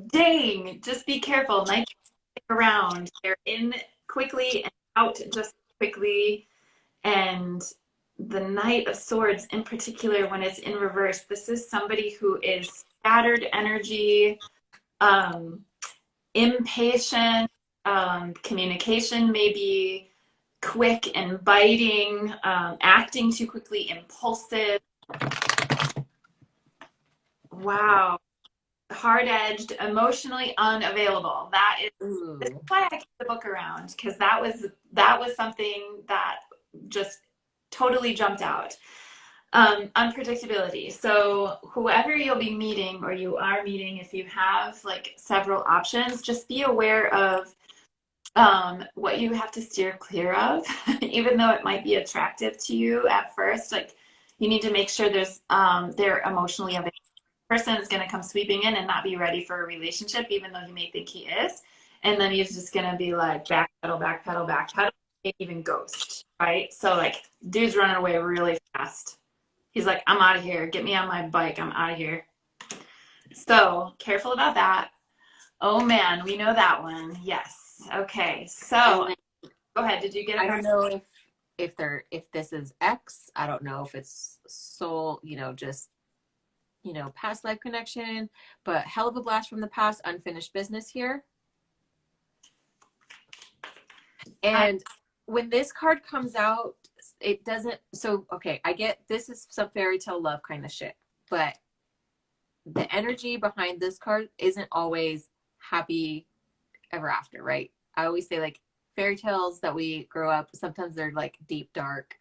dang, just be careful. Knights stick around. They're in quickly and out just quickly. And the Knight of Swords in particular, when it's in reverse, this is somebody who is scattered energy, impatient, communication may be quick and biting, acting too quickly, impulsive. Wow. Hard-edged, emotionally unavailable. This is why I keep the book around, because that was something that just totally jumped out. Unpredictability. So whoever you'll be meeting, or you are meeting, if you have like several options, just be aware of what you have to steer clear of. Even though it might be attractive to you at first, like you need to make sure they're emotionally available. Person is going to come sweeping in and not be ready for a relationship, even though you may think he is. And then he's just going to be like backpedal, maybe even ghost, right? So like dude's running away really fast. He's like, I'm out of here. Get me on my bike. I'm out of here. So careful about that. Oh man, we know that one. Yes. Okay. So go ahead. Did you get it? I don't know if this is X. I don't know if it's soul, just past life connection, but hell of a blast from the past, unfinished business here. And when this card comes out, it doesn't, so okay, I get this is some fairy tale love kind of shit, but the energy behind this card isn't always happy ever after, right? I always say like fairy tales that we grow up, sometimes they're like deep dark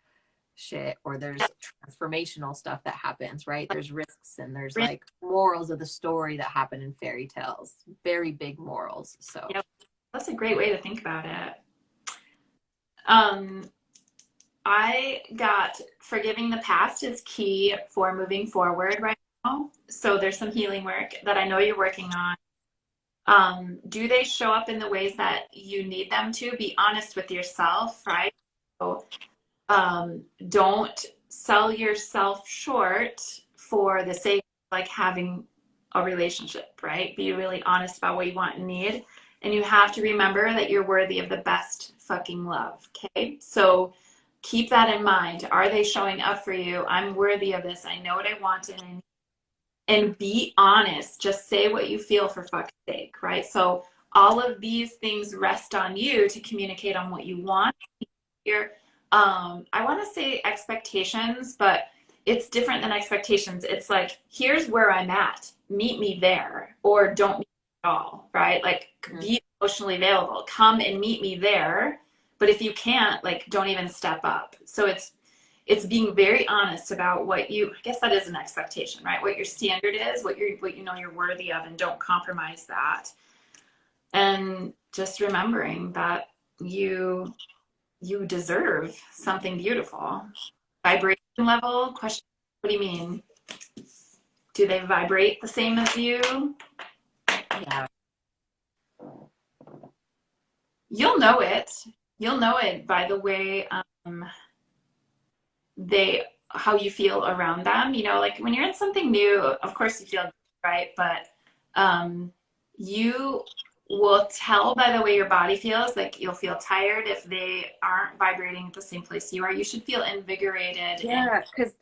shit, or there's transformational stuff that happens, right? There's risks and there's like morals of the story that happen in fairy tales, very big morals. So yep. That's a great way to think about it. I got forgiving the past is key for moving forward right now. So there's some healing work that I know you're working on. Do they show up in the ways that you need them to? Be honest with yourself, right? So, don't sell yourself short for the sake of like having a relationship, right? Be really honest about what you want and need. And you have to remember that you're worthy of the best fucking love, okay? So keep that in mind. Are they showing up for you? I'm worthy of this. I know what I want and be honest. Just say what you feel for fuck's sake, right? So all of these things rest on you to communicate on what you want. I want to say expectations, but it's different than expectations. It's like, here's where I'm at. Meet me there, or don't meet me at all, right? Like, be emotionally available. Come and meet me there. But if you can't, like, don't even step up. So it's being very honest about I guess that is an expectation, right? What your standard is, what you know you're worthy of, and don't compromise that. And just remembering that you deserve something beautiful, vibrational level? Question. What do you mean? Do they vibrate the same as you? Yeah. You'll know it. You'll know it by the way how you feel around them. You know, like when you're in something new, of course you feel right, but you will tell by the way your body feels. Like you'll feel tired if they aren't vibrating at the same place you are. You should feel invigorated. Yeah, because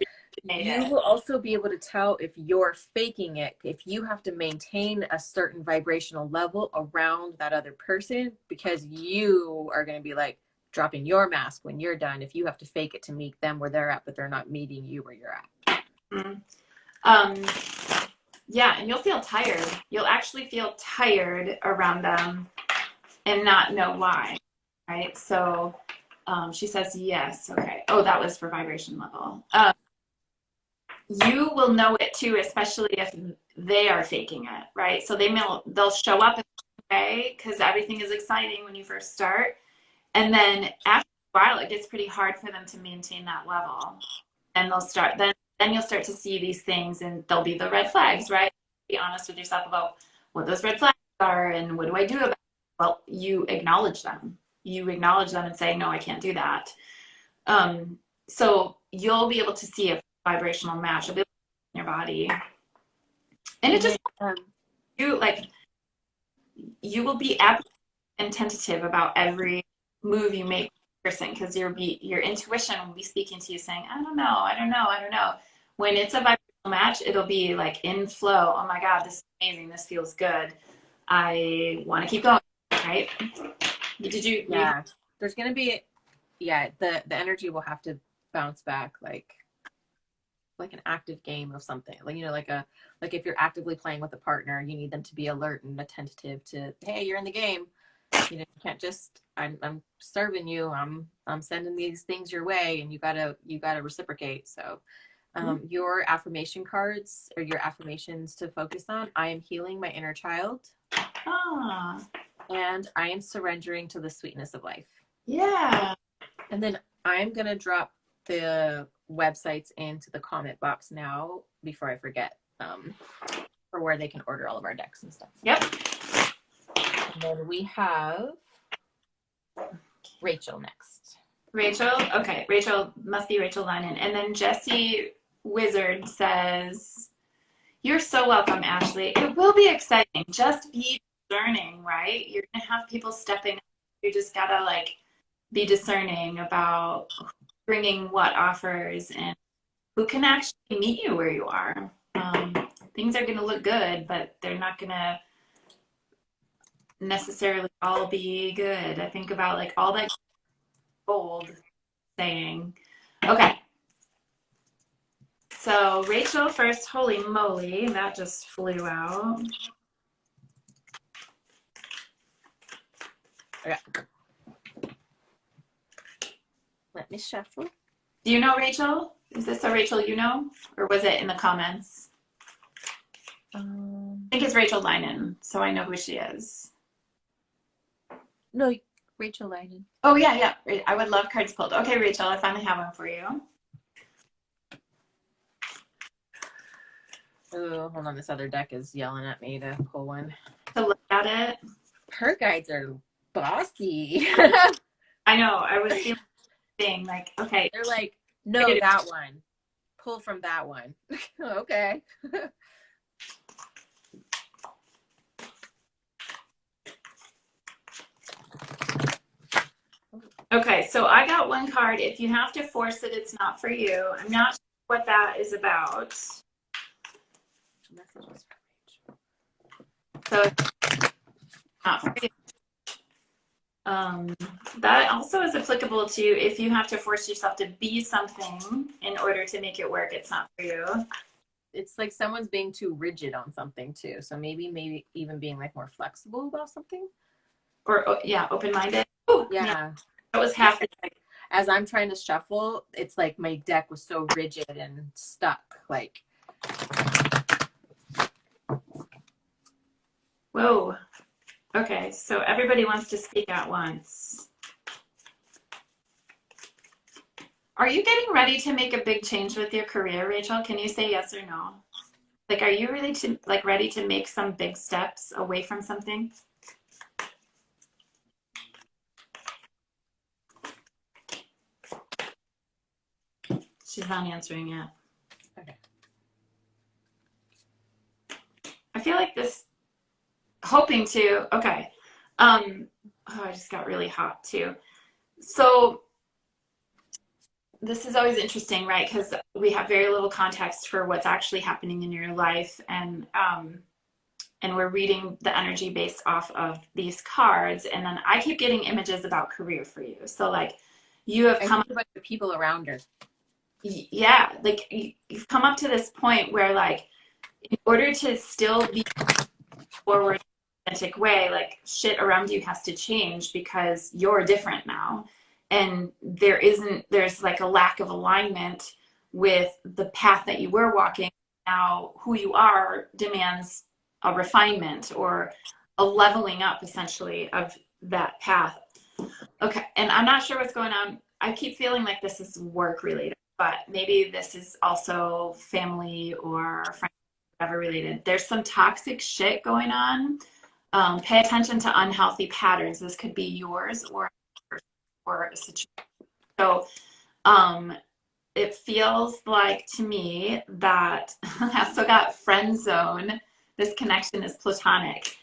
you will also be able to tell if you're faking it, if you have to maintain a certain vibrational level around that other person, because you are going to be like dropping your mask when you're done if you have to fake it to meet them where they're at, but they're not meeting you where you're at. Yeah, and you'll feel tired. You'll actually feel tired around them and not know why, right? So she says yes. Okay. Oh, that was for vibration level. You will know it too, especially if they are faking it, right? So they'll show up in a way because everything is exciting when you first start, and then after a while, it gets pretty hard for them to maintain that level, and they'll start then you'll start to see these things, and they'll be the red flags, right? Be honest with yourself about what those red flags are and what do I do about it? Well, you acknowledge them. You acknowledge them and say, no, I can't do that. So you'll be able to see a vibrational match. You'll be able to in your body. And it just you will be absolutely and tentative about every move you make person because your intuition will be speaking to you saying, I don't know. When it's a vibrational match, it'll be like in flow. Oh my God, this is amazing. This feels good. I want to keep going. Right? Did you? Yeah. There's going to be, the energy will have to bounce back like an active game of something. Like, you know, like if you're actively playing with a partner, you need them to be alert and attentive to, hey, you're in the game. You know, you can't just, I'm serving you. I'm sending these things your way, and you gotta reciprocate. So your affirmation cards or your affirmations to focus on: I am healing my inner child. And I am surrendering to the sweetness of life. Yeah. And then I'm going to drop the websites into the comment box now before I forget, for where they can order all of our decks and stuff. Yep. And then we have Rachel next. Rachel? Okay. Rachel must be Rachel Lennon. And then Jesse Wizard says, you're so welcome, Ashley. It will be exciting. Just be discerning, right? You're going to have people stepping up. You just got to like be discerning about bringing what offers and who can actually meet you where you are. Things are going to look good, but they're not going to necessarily all be good. I think about like all that gold saying. Okay. So Rachel first, holy moly, that just flew out. Okay. Let me shuffle. Do you know Rachel? Is this a Rachel you know? Or was it in the comments? I think it's Rachel Linen, so I know who she is. No, Rachel Linen. Oh, yeah. I would love cards pulled. Okay, Rachel, I finally have one for you. Oh, hold on. This other deck is yelling at me to pull one. To look at it. Her guides are bossy. I know. I was feeling like, okay. They're like, no, that one. Pull from that one. Okay. Okay, so I got one card. If you have to force it, it's not for you. I'm not sure what that is about. So it's not for you. That also is applicable to if you have to force yourself to be something in order to make it work, it's not for you. It's like someone's being too rigid on something too. So maybe even being like more flexible about something. Or open-minded. Ooh, yeah. That was half. Like, as I'm trying to shuffle, it's like my deck was so rigid and stuck. Like, whoa. Okay, so everybody wants to speak at once. Are you getting ready to make a big change with your career, Rachel? Can you say yes or no? Like, are you really ready to make some big steps away from something? She's not answering yet. Okay. I feel like this, hoping to, okay. Oh, I just got really hot too. So this is always interesting, right? Because we have very little context for what's actually happening in your life, and we're reading the energy based off of these cards, and then I keep getting images about career for you. So like, you have come about the people around her. Yeah, like you've come up to this point where like, in order to still be forward authentic way, like shit around you has to change because you're different now, and there's like a lack of alignment with the path that you were walking. Now who you are demands a refinement or a leveling up essentially of that path. Okay, and I'm not sure what's going on. I keep feeling like this is work related, but maybe this is also family or friends, whatever related. There's some toxic shit going on. Pay attention to unhealthy patterns. This could be yours or a situation. So it feels like to me that I also got friend zone. This connection is platonic.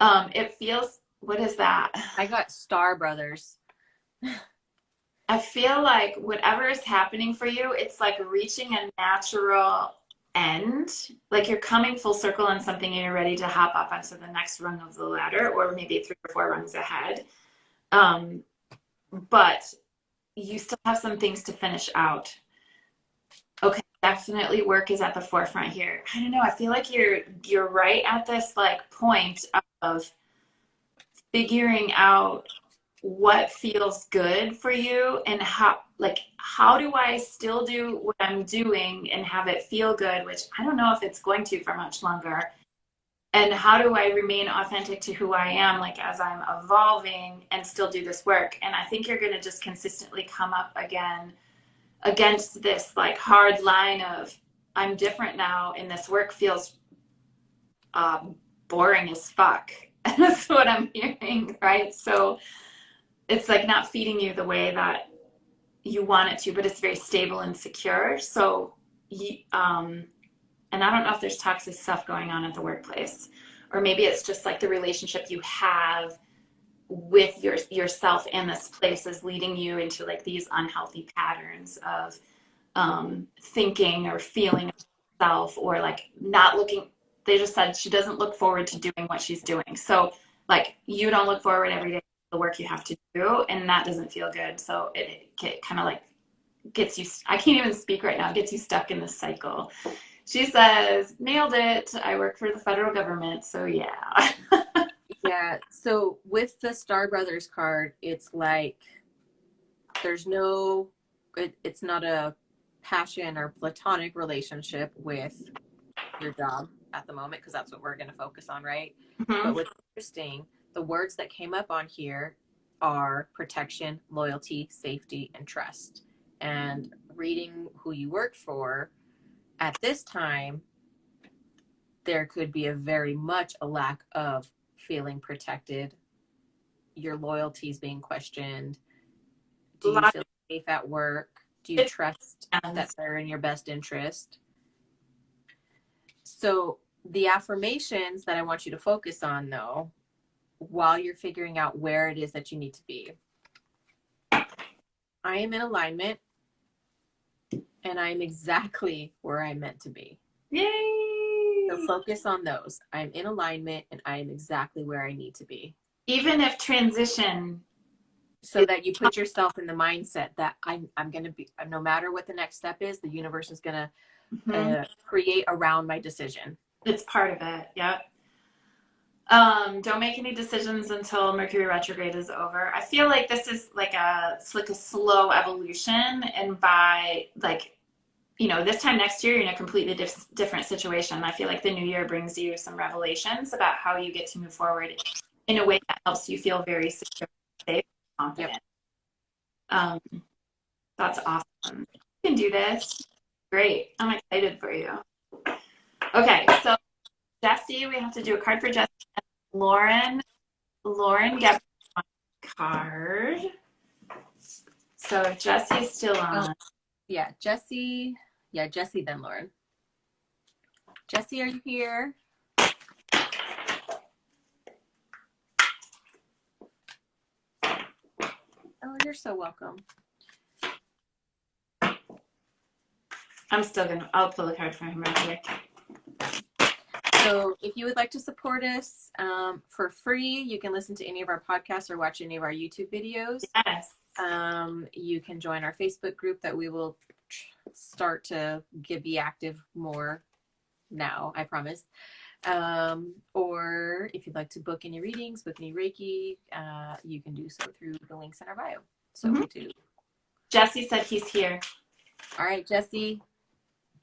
It feels, what is that? I got Star Brothers. I feel like whatever is happening for you, it's like reaching a natural end. Like you're coming full circle on something and you're ready to hop up onto the next rung of the ladder, or maybe 3 or 4 rungs ahead. But you still have some things to finish out. Okay, definitely work is at the forefront here. I don't know. I feel like you're right at this like point of figuring out what feels good for you and how do I still do what I'm doing and have it feel good, which I don't know if it's going to for much longer. And how do I remain authentic to who I am, like as I'm evolving and still do this work? And I think you're going to just consistently come up again against this like hard line of I'm different now and this work feels boring as fuck. That's what I'm hearing, right? So it's like not feeding you the way that you want it to, but it's very stable and secure. So, and I don't know if there's toxic stuff going on at the workplace, or maybe it's just like the relationship you have with yourself in this place is leading you into like these unhealthy patterns of thinking or feeling yourself, or like not looking. They just said she doesn't look forward to doing what she's doing. So like you don't look forward every day to the work you have to do, and that doesn't feel good. So it kind of like gets you, I can't even speak right now, gets you stuck in this cycle. She says, nailed it. I work for the federal government. So yeah. Yeah. So with the Star Brothers card, it's like there's no, it's not a passion or platonic relationship with your job at the moment, because that's what we're going to focus on, right? Mm-hmm. But what's interesting, the words that came up on here are protection, loyalty, safety, and trust. And reading who you work for at this time, there could be a very much a lack of feeling protected. Your loyalties being questioned. Do you feel safe at work? Do you trust that they're in your best interest? So the affirmations that I want you to focus on, though, while you're figuring out where it is that you need to be. I am in alignment, and I'm exactly where I'm meant to be. Yay! So focus on those. I'm in alignment, and I am exactly where I need to be. Even if transition. So that you put yourself in the mindset that I'm going to be, no matter what the next step is, the universe is going to create around my decision. It's part of it. Yep. Don't make any decisions until Mercury retrograde is over. I feel like this is like a slow evolution, and by like, you know, this time next year you're in a completely different situation. I feel like the new year brings you some revelations about how you get to move forward in a way that helps you feel very secure, safe, confident. Yep. That's awesome. You can do this. Great. I'm excited for you. Okay, so Jesse, we have to do a card for Jesse. Lauren get one card. So if Jesse's still on. Yeah, Jesse, then Lauren. Jesse, are you here? Oh, you're so welcome. I'll pull a card for him right here. So if you would like to support us for free, you can listen to any of our podcasts or watch any of our YouTube videos. Yes. You can join our Facebook group that we will start to be active more now, I promise. Or if you'd like to book any readings, book any Reiki, you can do so through the links in our bio. So we do. Jesse said he's here. All right, Jesse.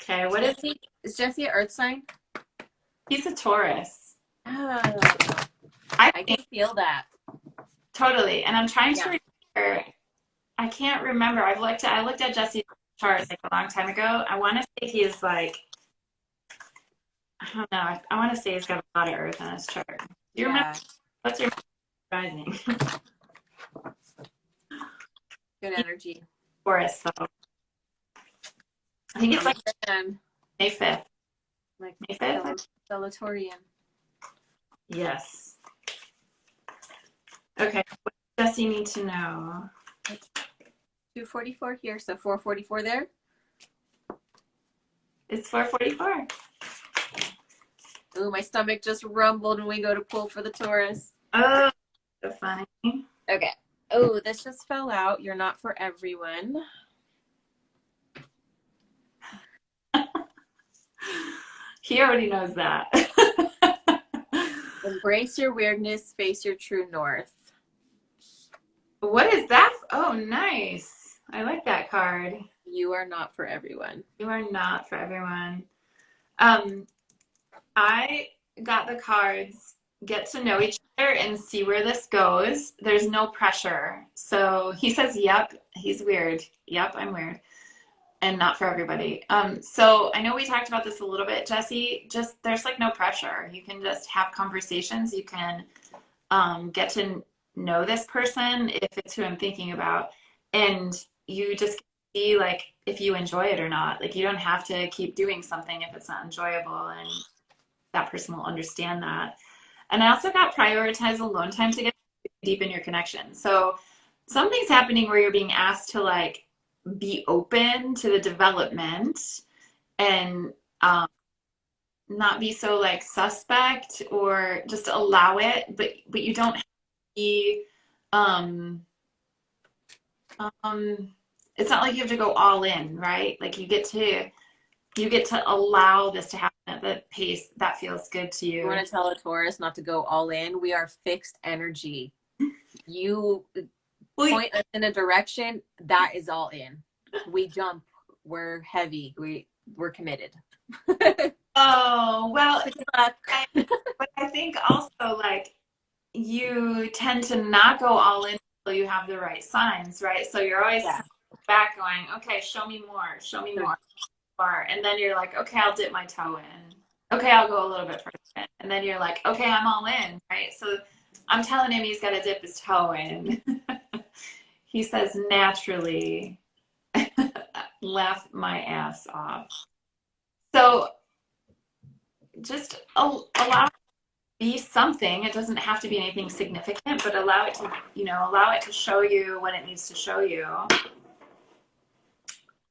Okay, what is he? Is Jesse an earth sign? He's a Taurus. Oh, I I think can feel that. totally. And I'm trying to remember. I can't remember. I looked at Jesse's chart like a long time ago. I want to say he's like, I don't know. I want to say he's got a lot of earth on his chart. Do you remember? What's your rising? Good energy. Taurus, though. I think it's like May 5th. Like May 5th? Stellatorian. Yes. Okay. What does Jesse need to know? 244 here, so 444 there. It's 444. Ooh, my stomach just rumbled when we go to pull for the Taurus. Oh, so funny. Okay. Oh, this just fell out. You're not for everyone. He already knows that. Embrace your weirdness, face your true north. What is that? Oh, nice. I like that card. You are not for everyone. You are not for everyone. I got the cards, get to know each other and see where this goes. There's no pressure. So he says, yep, he's weird. Yep, I'm weird. And not for everybody. So I know we talked about this a little bit, Jesse. Just there's like no pressure. You can just have conversations. You can get to know this person if it's who I'm thinking about. And you just see like if you enjoy it or not. Like you don't have to keep doing something if it's not enjoyable, and that person will understand that. And I also got prioritize alone time to get deep in your connection. So something's happening where you're being asked to like be open to the development and not be so like suspect, or just allow it, but you don't have to be it's not like you have to go all in, right? Like you get to allow this to happen at the pace that feels good to you. You want to tell a Taurus not to go all in? We are fixed energy. You point us in a direction, that is all in. We jump, we're heavy, we're committed. Oh, well, but I think also like you tend to not go all in until you have the right signs, right? So you're always back going, okay, show me more, and then you're like, okay, I'll dip my toe in. Okay, I'll go a little bit further. And then you're like, okay, I'm all in, right? So I'm telling him he's got to dip his toe in. He says, naturally, laugh my ass off. So just allow it to be something. It doesn't have to be anything significant, but allow it to show you what it needs to show you.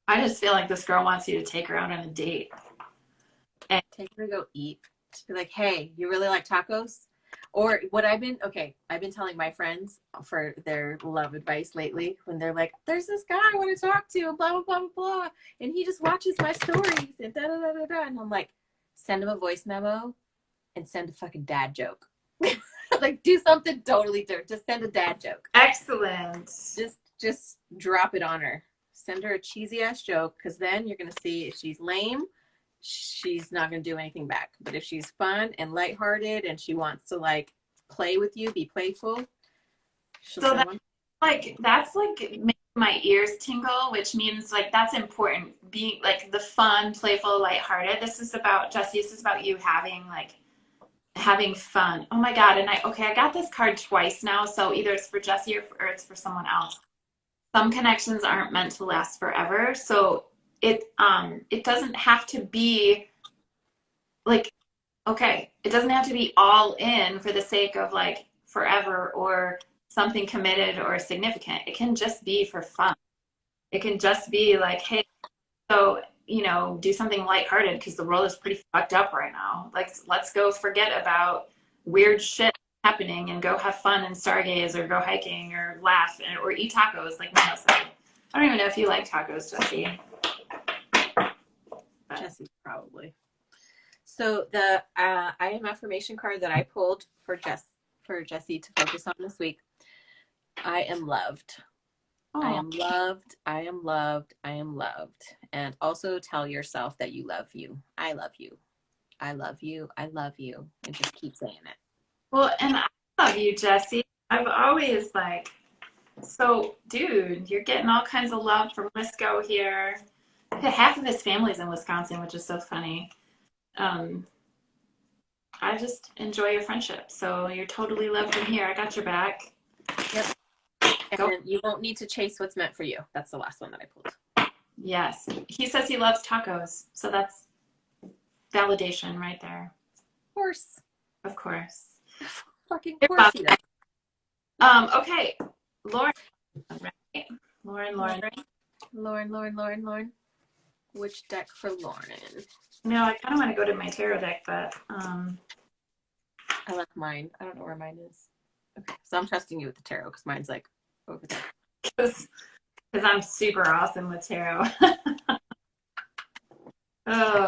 I just feel like this girl wants you to take her out on a date. And take her to go eat. Just be like, hey, you really like tacos? Or what I've been telling my friends for their love advice lately, when they're like, there's this guy I want to talk to, and blah, blah, blah, blah, blah, and he just watches my stories, and da, da, da, da, da. And I'm like, send him a voice memo and send a fucking dad joke. Like, do something totally different. Just send a dad joke. Excellent. Just drop it on her. Send her a cheesy ass joke, because then you're going to see if she's lame, she's not going to do anything back. But if she's fun and lighthearted and she wants to like play with you, be playful, so that's like my ears tingle, which means like that's important. Being like the fun, playful, lighthearted. This is about Jesse. This is about you having fun. Oh my God. And I got this card twice now. So either it's for Jesse or it's for someone else. Some connections aren't meant to last forever. So it doesn't have to be like, okay, it doesn't have to be all in for the sake of like forever or something committed or significant. It can just be for fun. It can just be like, hey, so, do something lighthearted because the world is pretty fucked up right now. Like, let's go forget about weird shit happening and go have fun and stargaze or go hiking or laugh or eat tacos like Mama said. I don't even know if you like tacos, Jesse. Jesse, probably. So the I am affirmation card that I pulled for Jesse to focus on this week. I am loved. Oh. I am loved. I am loved. I am loved. And also tell yourself that you love you. I love you. I love you. I love you. And just keep saying it. Well, and I love you, Jesse. I've always so dude, you're getting all kinds of love from Wisco here. Half of his family's in Wisconsin, which is so funny. I just enjoy your friendship. So you're totally loved from here. I got your back. Yep. Go. And you won't need to chase what's meant for you. That's the last one that I pulled. Yes. He says he loves tacos. So that's validation right there. Of course. Of course. Fucking course he does. Okay. Lauren. Right? Lauren. Which deck for Lauren? No, I kind of want to go to my tarot deck, but I left mine. I don't know where mine is. Okay, so I'm trusting you with the tarot because mine's like over there. Because I'm super awesome with tarot. Oh.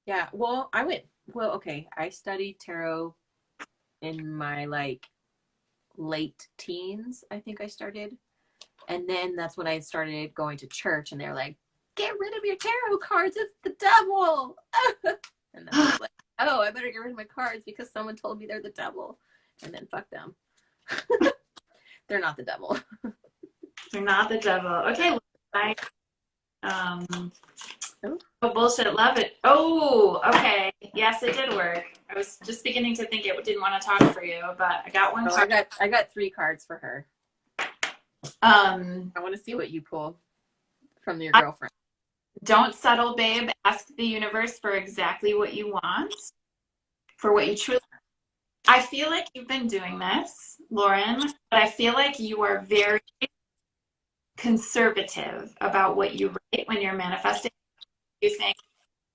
Yeah, okay. I studied tarot in my late teens, I think I started. And then that's when I started going to church and they're like, get rid of your tarot cards, it's the devil. And then I was like, oh, I better get rid of my cards because someone told me they're the devil. And then fuck them. They're not the devil. They're not the devil. Okay. Oh, bullshit. Love it. Oh, okay. Yes, it did work. I was just beginning to think it didn't want to talk for you, but I got one card. I got 3 cards for her. I want to see what you pull from your girlfriend. Don't settle, babe. Ask the universe for exactly what you want, for what you truly. I feel like you've been doing this, Lauren, but I feel like you are very conservative about what you write when you're manifesting. You think,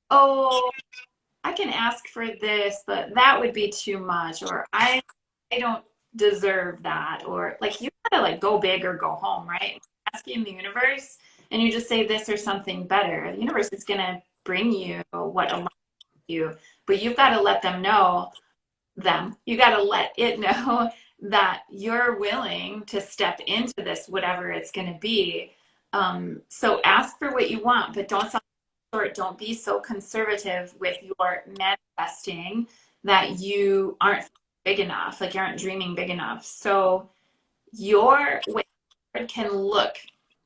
oh, I can ask for this, but that would be too much, or I don't deserve that, or like you gotta go big or go home, right? Asking the universe, and you just say this or something better. The universe is gonna bring you what aligns with you, but you've got to let them know. You got to let it know that you're willing to step into this, whatever it's going to be. So ask for what you want, but don't sell short. Don't be so conservative with your manifesting that you aren't big enough, like you aren't dreaming big enough. So your way can look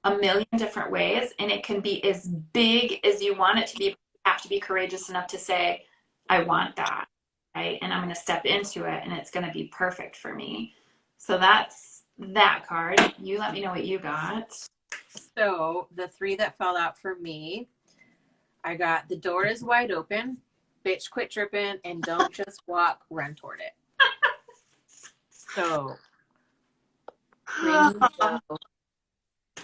a million different ways, and it can be as big as you want it to be. You have to be courageous enough to say, I want that. Right? And I'm going to step into it and it's going to be perfect for me. So that's that card. You let me know what you got. So the 3 that fell out for me, I got the door is wide open, bitch quit tripping, and don't just walk, run toward it. So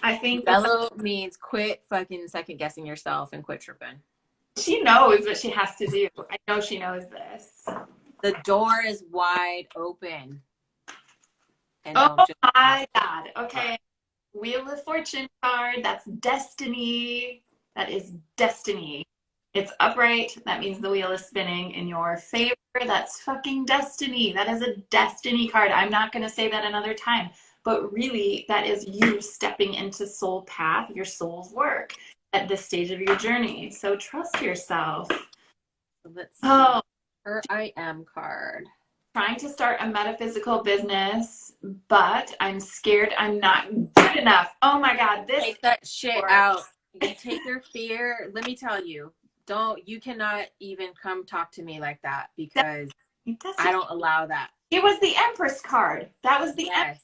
I think yellow means quit fucking second guessing yourself and quit tripping. She knows what she has to do. I know she knows this. The door is wide open. And oh my God. Okay. Wheel of Fortune card. That's destiny. That is destiny. It's upright. That means the wheel is spinning in your favor. That's fucking destiny. That is a destiny card. I'm not going to say that another time. But really, that is you stepping into soul path, your soul's work at this stage of your journey. So trust yourself. Let's see. Her I am card. trying to start a metaphysical business, but I'm scared I'm not good enough. Oh my God, this Take that shit out. You take your fear. Let me tell you, you cannot even come talk to me like that because I don't allow that. It was the Empress card. That was the Yes.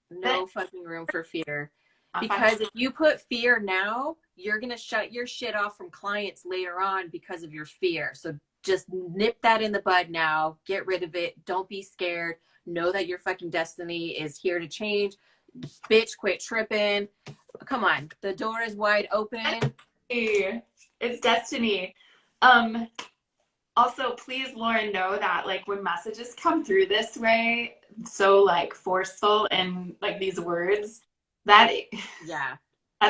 No fucking room for fear. Because if you put fear now, you're going to shut your shit off from clients later on because of your fear. So just nip that in the bud now. Get rid of it. Don't be scared. Know that your fucking destiny is here to change. Bitch, quit tripping. Come on. The door is wide open. It's destiny. Also, please, Lauren, know that like when messages come through this way, so like forceful and like these words, that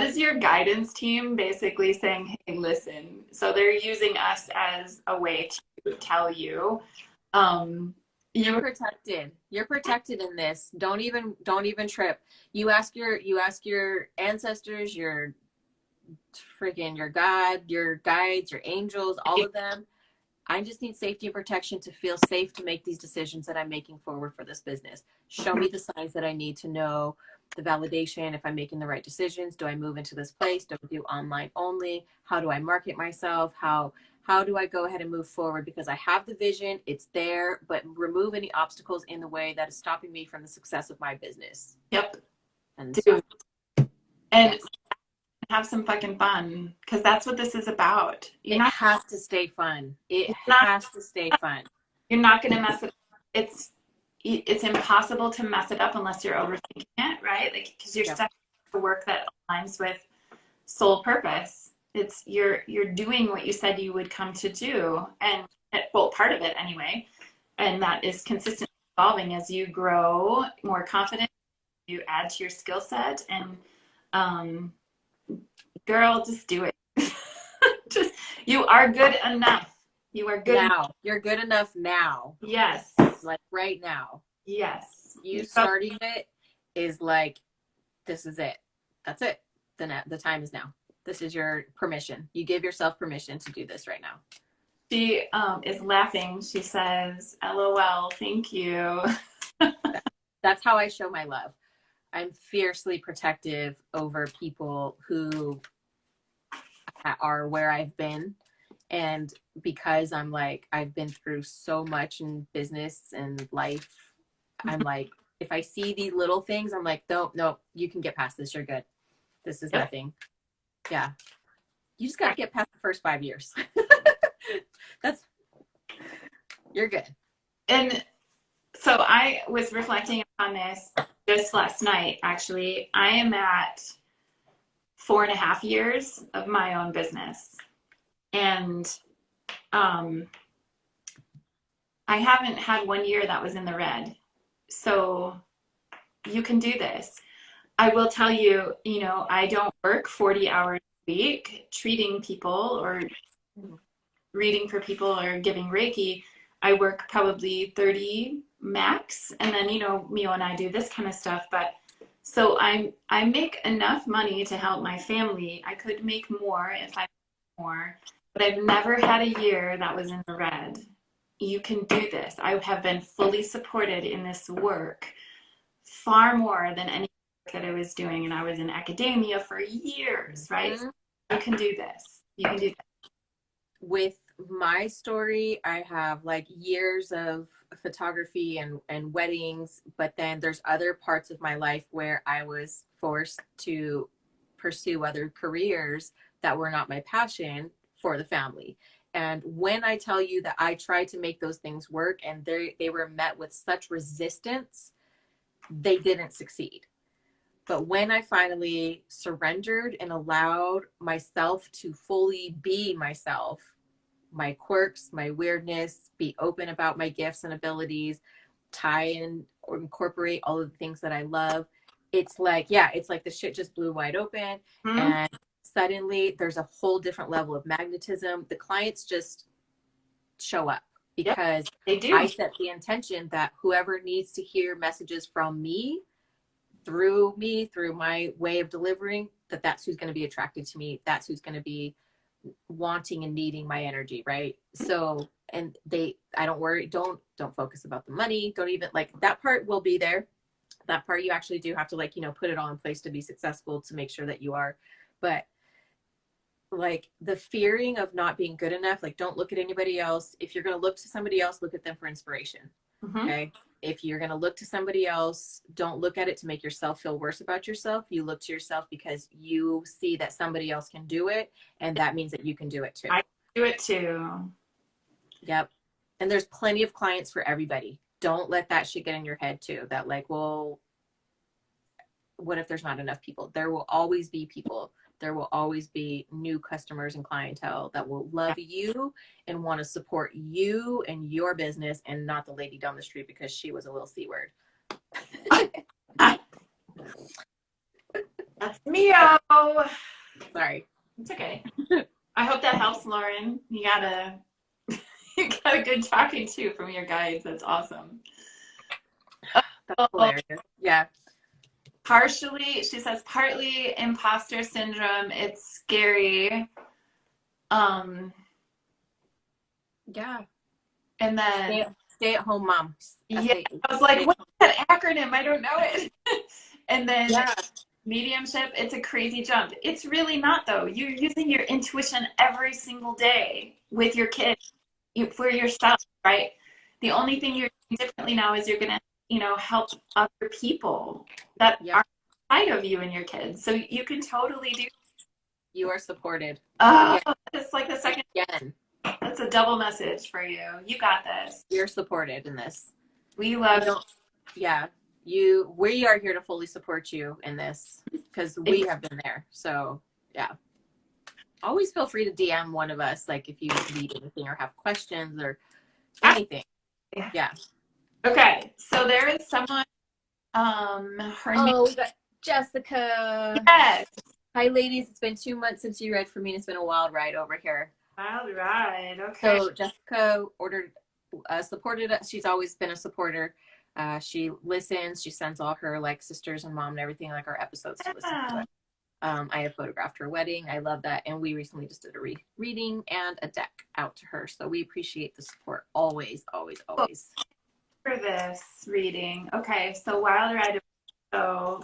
is your guidance team basically saying, hey, listen. So they're using us as a way to tell you, you're protected. You're protected in this. Don't even trip. You ask your ancestors, your God, your guides, your angels, all of them. I just need safety and protection to feel safe to make these decisions that I'm making forward for this business. Show me the signs that I need to know, the validation, if I'm making the right decisions. Do I move into this place? Do I do online only? How do I market myself? How do I go ahead and move forward? Because I have the vision, it's there, but remove any obstacles in the way that is stopping me from the success of my business. Yep. And yes. Have some fucking fun, because that's what this is about. It has to stay fun. It has to stay fun. You're not going to mess it up. It's impossible to mess it up unless you're overthinking it, right? Like, because you're stuck in work that aligns with soul purpose. It's you're doing what you said you would come to do, and well, part of it anyway, and that is consistently evolving as you grow more confident. You add to your skill set, and girl, just do it. Just, you are good enough. You are good now. You're good enough now. Yes. Like right now. Yes. You starting it is like, this is it. That's it. The time is now. This is your permission. You give yourself permission to do this right now. She is laughing. She says, LOL, thank you. That's how I show my love. I'm fiercely protective over people who are where I've been. And because I'm like, I've been through so much in business and life, I'm like, if I see these little things, I'm like, no, you can get past this. You're good. This is nothing. Yeah. You just got to get past the first 5 years. You're good. And so I was reflecting on this just last night, actually. I am at 4.5 years of my own business. And I haven't had 1 year that was in the red. So you can do this. I will tell you, I don't work 40 hours a week treating people or reading for people or giving Reiki. I work probably 30 max. And then, Mio and I do this kind of stuff. But so I make enough money to help my family. I could make more if I made more, but I've never had a year that was in the red. You can do this. I have been fully supported in this work far more than any work that I was doing. And I was in academia for years, right? Mm-hmm. You can do this. You can do that. With my story, I have like years of photography and weddings, but then there's other parts of my life where I was forced to pursue other careers that were not my passion for the family. And when I tell you that I tried to make those things work and they were met with such resistance, they didn't succeed. But when I finally surrendered and allowed myself to fully be myself, my quirks, my weirdness, be open about my gifts and abilities, tie in or incorporate all of the things that I love, it's like the shit just blew wide open. Mm-hmm. And suddenly there's a whole different level of magnetism. The clients just show up because they do. I set the intention that whoever needs to hear messages from me, through my way of delivering, that's who's going to be attracted to me. That's who's going to be wanting and needing my energy, right? So, and I don't worry, don't focus about the money. Don't even, like, that part will be there. That part you actually do have to, like, put it all in place to be successful, to make sure that you are. But like the fearing of not being good enough, like, don't look at anybody else. If you're going to look to somebody else, look at them for inspiration. Okay. If you're going to look to somebody else, don't look at it to make yourself feel worse about yourself. You look to yourself because you see that somebody else can do it, and that means that you can do it too. I can do it too. Yep. And there's plenty of clients for everybody. Don't let that shit get in your head too, that like, well, what if there's not enough people? There will always be people. There will always be new customers and clientele that will love you and want to support you and your business, and not the lady down the street because she was a little C word. That's me-o. Sorry. It's okay. I hope that helps, Lauren. You got a good talking to from your guides. That's awesome. That's hilarious. Yeah. Partially, she says, partly imposter syndrome. It's scary. Yeah. And then Stay at home mom. I was like, what's that acronym? I don't know it. And then mediumship, it's a crazy jump. It's really not, though. You're using your intuition every single day with your kids, for yourself, right? The only thing you're doing differently now is you're going to, help other people that are outside of you and your kids. So you can totally do. You are supported. It's like the second. Again. That's a double message for you. You got this. You're supported in this. We love you. We are here to fully support you in this because we have been there. So yeah. Always feel free to DM one of us, like if you need anything or have questions or anything. Yeah. Okay. So there is someone, her name. We got Jessica. Yes. Hi ladies. It's been 2 months since you read for me, and it's been a wild ride over here. Wild ride. Okay. So Jessica supported us. She's always been a supporter. She listens. She sends all her like sisters and mom and everything, like our episodes to listen to. I have photographed her wedding. I love that. And we recently just did a reading and a deck out to her. So we appreciate the support. Always, always, always. For this reading. Okay. So wild ride. So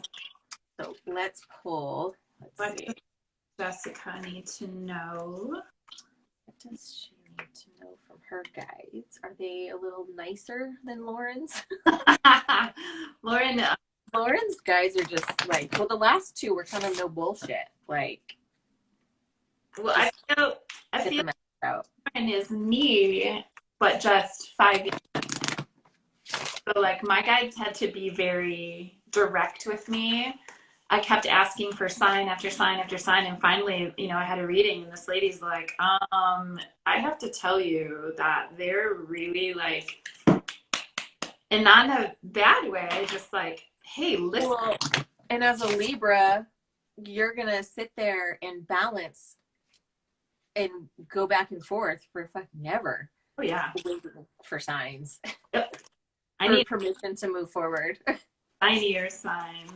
let's pull. Let's see. What does Jessica need to know? What does she need to know from her guides? Are they a little nicer than Lauren's? Lauren's guides are just like, well, the last two were kind of no bullshit. Like, well, I feel Lauren is me, but just 5 years. So like my guides had to be very direct with me. I kept asking for sign after sign after sign, and finally, I had a reading, and this lady's like, I have to tell you that they're really like, and not in a bad way, just like, hey, listen. Well, and as a Libra, you're gonna sit there and balance and go back and forth for fucking ever. Oh yeah, for signs. Yep. I need permission to move forward. I need your sign.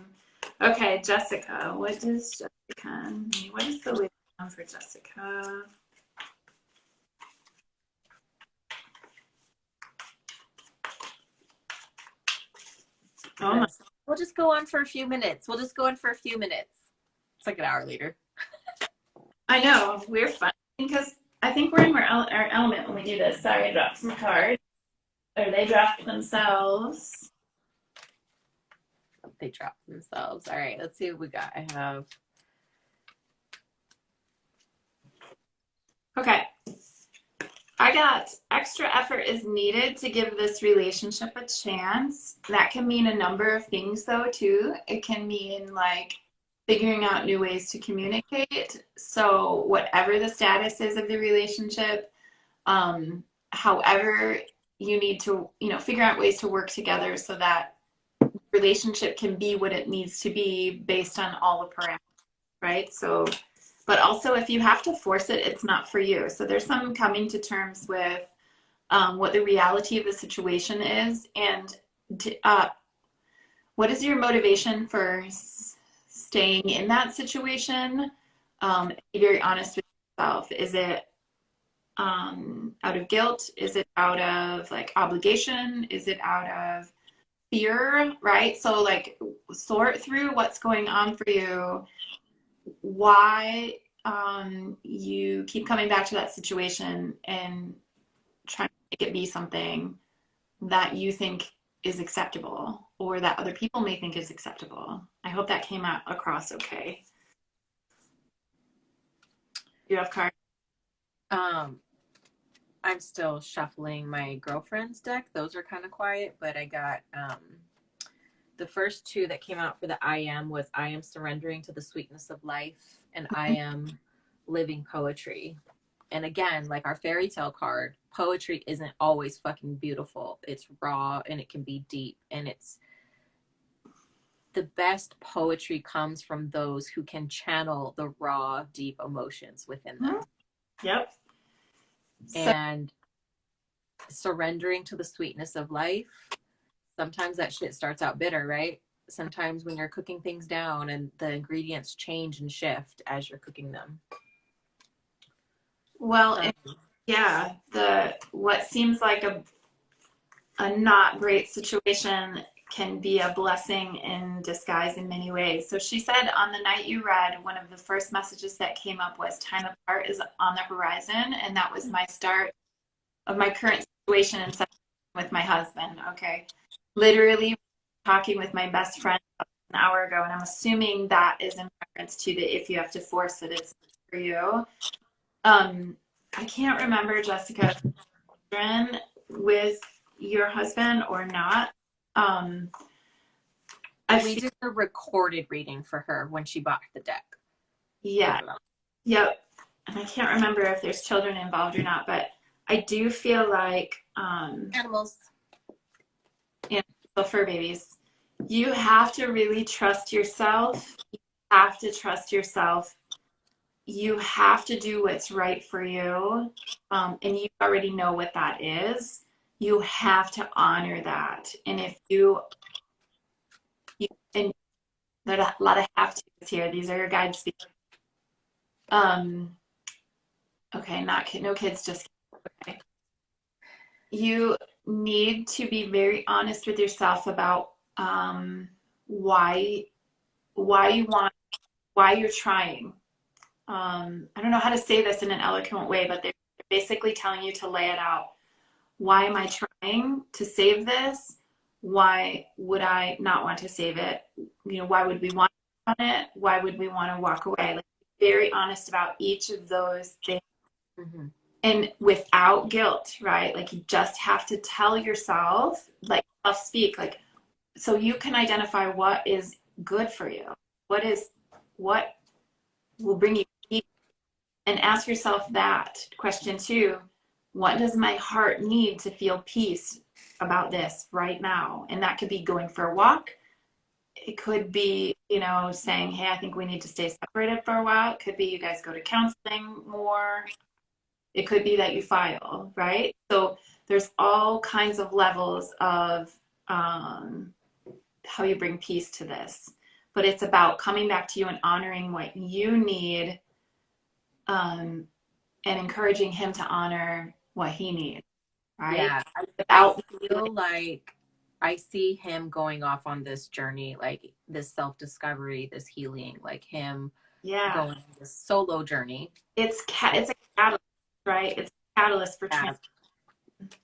Okay, Jessica. What does Jessica need? What is the wisdom for Jessica? Oh, we'll just go on for a few minutes. It's like an hour later. I know. We're fun because I think we're in our element when we do this. Sorry, I dropped some cards. Or they dropped themselves. They dropped themselves. All right, let's see what we got. I have. Okay. I got extra effort is needed to give this relationship a chance. That can mean a number of things, though, too. It can mean like figuring out new ways to communicate. So whatever the status is of the relationship, however you need to, figure out ways to work together so that relationship can be what it needs to be based on all the parameters, right? So, but also if you have to force it, it's not for you. So there's some coming to terms with what the reality of the situation is, and what is your motivation for staying in that situation? Be very honest with yourself? Is it out of guilt? Is it out of like obligation? Is it out of fear? Right? So like sort through what's going on for you, why you keep coming back to that situation and trying to make it be something that you think is acceptable or that other people may think is acceptable. I hope that came out across okay. You have cards? I'm still shuffling my girlfriend's deck. Those are kind of quiet, but I got the first two that came out for the I am was I am surrendering to the sweetness of life and I am living poetry. And again, like our fairy tale card, poetry isn't always fucking beautiful. It's raw and it can be deep, and it's the best poetry comes from those who can channel the raw, deep emotions within them. Yep. And surrendering to the sweetness of life, sometimes that shit starts out bitter, right? Sometimes when you're cooking things down and the ingredients change and shift as you're cooking them. Well, yeah, what seems like a not great situation can be a blessing in disguise in many ways. So she said on the night you read, one of the first messages that came up was time apart is on the horizon. And that was my start of my current situation and with my husband. Okay. Literally talking with my best friend an hour ago. And I'm assuming that is in reference to the, if you have to force it, it's for you. I can't remember, Jessica, with your husband or not. We did a recorded reading for her when she bought the deck. Yeah. Yep. And I can't remember if there's children involved or not, but I do feel like animals. Yeah, the fur babies. You have to really trust yourself. You have to trust yourself. You have to do what's right for you. And you already know what that is. You have to honor that. And if you and there's a lot of have to's here. These are your guides speaking. Okay, no kids, just okay. You need to be very honest with yourself about why you're trying. I don't know how to say this in an eloquent way, but they're basically telling you to lay it out. Why am I trying to save this? Why would I not want to save it? You know, why would we want on it? Why would we want to walk away? Like, very honest about each of those things. Mm-hmm. And without guilt, right? Like you just have to tell yourself, like self-speak, like, so you can identify what is good for you. What will bring you peace? And ask yourself that question too. What does my heart need to feel peace about this right now? And that could be going for a walk. It could be, saying, hey, I think we need to stay separated for a while. It could be you guys go to counseling more. It could be that you file, right? So there's all kinds of levels of how you bring peace to this. But it's about coming back to you and honoring what you need and encouraging him to honor what he needs, right? Yeah, I feel like I see him going off on this journey, like this self-discovery, this healing, like him going on this solo journey. It's a catalyst, right? It's a catalyst for change.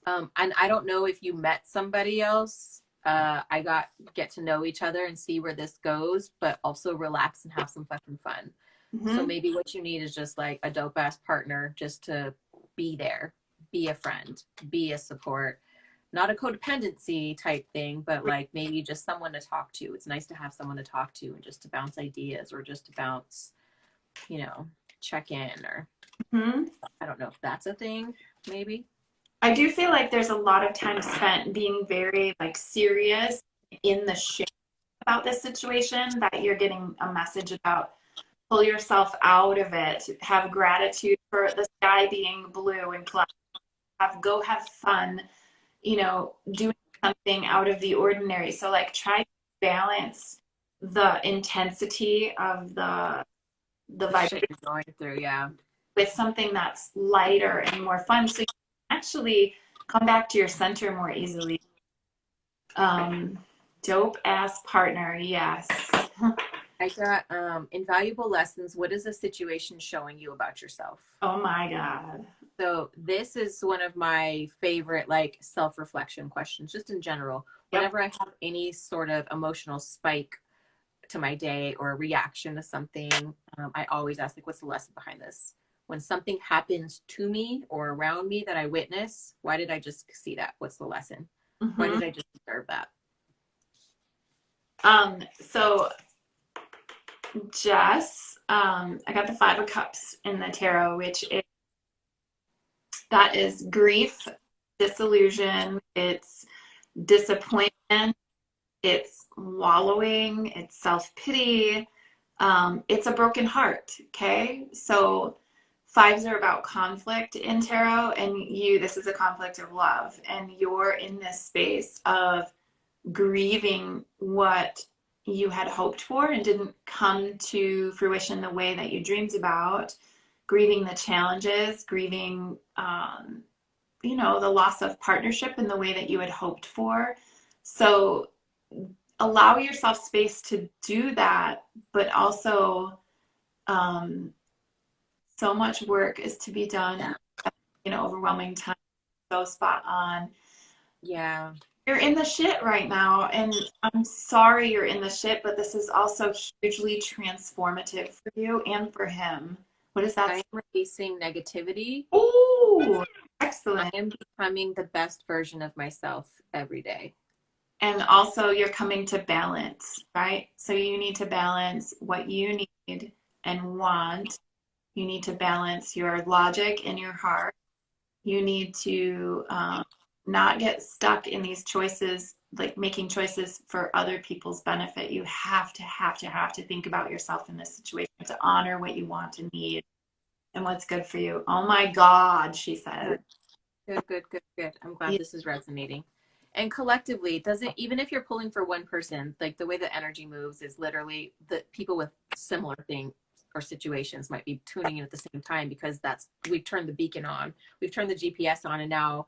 And I don't know if you met somebody else. I get to know each other and see where this goes, but also relax and have some fucking fun. Mm-hmm. So maybe what you need is just like a dope ass partner just to be there, be a friend, be a support, not a codependency type thing, but like maybe just someone to talk to. It's nice to have someone to talk to and just to bounce ideas or just to bounce, check in or I don't know if that's a thing, maybe. I do feel like there's a lot of time spent being very like serious in the shit about this situation that you're getting a message about. Pull yourself out of it. Have gratitude for the sky being blue and cloudy. Go have fun, doing something out of the ordinary. So like try to balance the intensity of the vibration you're going through, yeah. with something that's lighter and more fun, so you can actually come back to your center more easily. Dope ass partner, yes. I got invaluable lessons. What is a situation showing you about yourself? Oh my God. So this is one of my favorite like self-reflection questions, just in general. Yep. Whenever I have any sort of emotional spike to my day or a reaction to something, I always ask, like, what's the lesson behind this? When something happens to me or around me that I witness, why did I just see that? What's the lesson? Why did I just deserve that? So Jess, I got the Five of Cups in the tarot, which is, that is grief, disillusion, it's disappointment, it's wallowing, it's self-pity, it's a broken heart. Okay, so fives are about conflict in tarot, and this is a conflict of love, and you're in this space of grieving what you had hoped for and didn't come to fruition the way that you dreamed about, grieving the challenges, grieving the loss of partnership in the way that you had hoped for. So allow yourself space to do that, but also so much work is to be done in overwhelming time. So spot on. Yeah. You're in the shit right now, and I'm sorry you're in the shit, but this is also hugely transformative for you and for him. What is that? I am releasing negativity. Oh, excellent. I am becoming the best version of myself every day. And also you're coming to balance, right? So you need to balance what you need and want. You need to balance your logic and your heart. You need to not get stuck in these choices, like making choices for other people's benefit. You have to think about yourself in this situation, to honor what you want and need and what's good for you. Oh my God, she said. Good. I'm glad this is resonating. And collectively, even if you're pulling for one person, like the way the energy moves is literally the people with similar things or situations might be tuning in at the same time, because we've turned the beacon on, we've turned the GPS on, and now,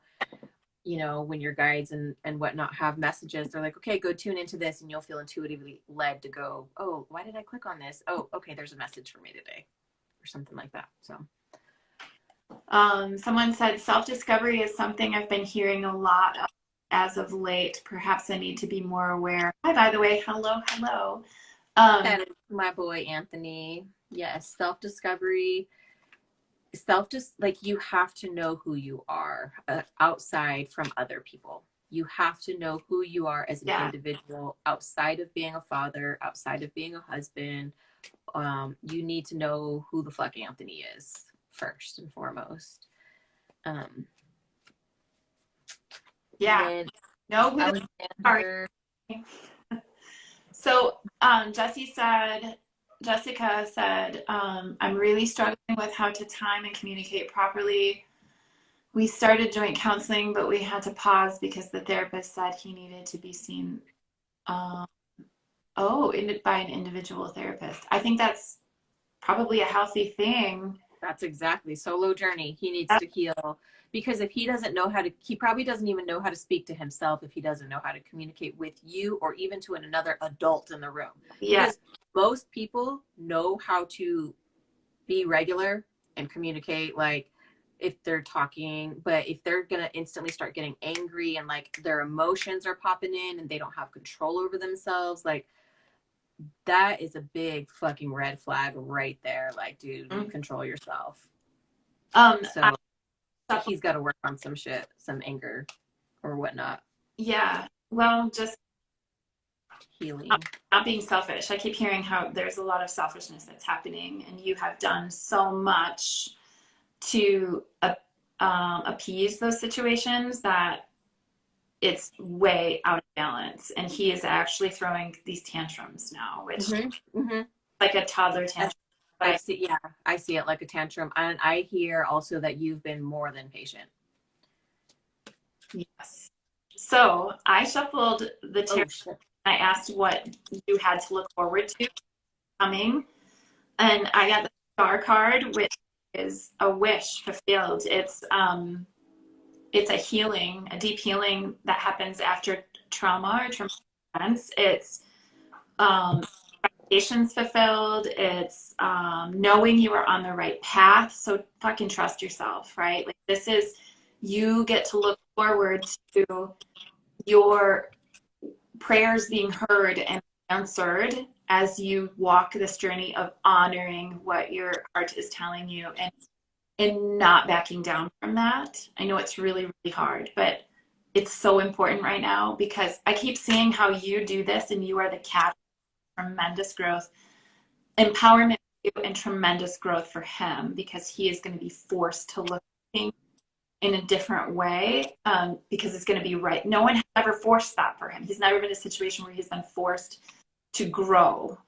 when your guides and whatnot have messages, they're like, okay, go tune into this, and you'll feel intuitively led to go, oh, why did I click on this? Oh, okay, there's a message for me today, or something like that. So someone said self-discovery is something I've been hearing a lot of as of late. Perhaps I need to be more aware. Hi, by the way. Hello. that is my boy Anthony. Yes, self-discovery. Like, you have to know who you are outside from other people. You have to know who you are as an individual outside of being a father, outside of being a husband. You need to know who the fuck Anthony is first and foremost. Know who the are. So Jessica said, I'm really struggling with how to time and communicate properly. We started joint counseling, but we had to pause because the therapist said he needed to be seen by an individual therapist. I think that's probably a healthy thing. That's exactly. Solo journey. He needs to heal, because if he doesn't know he probably doesn't even know how to speak to himself if he doesn't know how to communicate with you or even to another adult in the room. Yeah. Because most people know how to be regular and communicate, like, if they're talking, but if they're going to instantly start getting angry and like their emotions are popping in and they don't have control over themselves, like, that is a big fucking red flag right there. Like, dude, control yourself. So he's got to work on some shit, some anger or whatnot. Yeah. Well, just healing. Not being selfish. I keep hearing how there's a lot of selfishness that's happening, and you have done so much to appease those situations that it's way out of balance. And he is actually throwing these tantrums now, which like a toddler tantrum. I see it like a tantrum. And I hear also that you've been more than patient. Yes. So I shuffled the tarot. I asked what you had to look forward to coming, and I got the star card, which is a wish fulfilled. It's a healing, a deep healing that happens after trauma or traumatic events. It's expectations fulfilled. It's knowing you are on the right path. So fucking trust yourself, right? Like this is, you get to look forward to your prayers being heard and answered as you walk this journey of honoring what your heart is telling you and not backing down from that. I know it's really, really hard, but it's so important right now because I keep seeing how you do this and you are the catalyst for tremendous growth, empowerment for you, and tremendous growth for him because he is going to be forced to look at things in a different way because it's going to be right. No one has ever forced that for him. He's never been in a situation where he's been forced to grow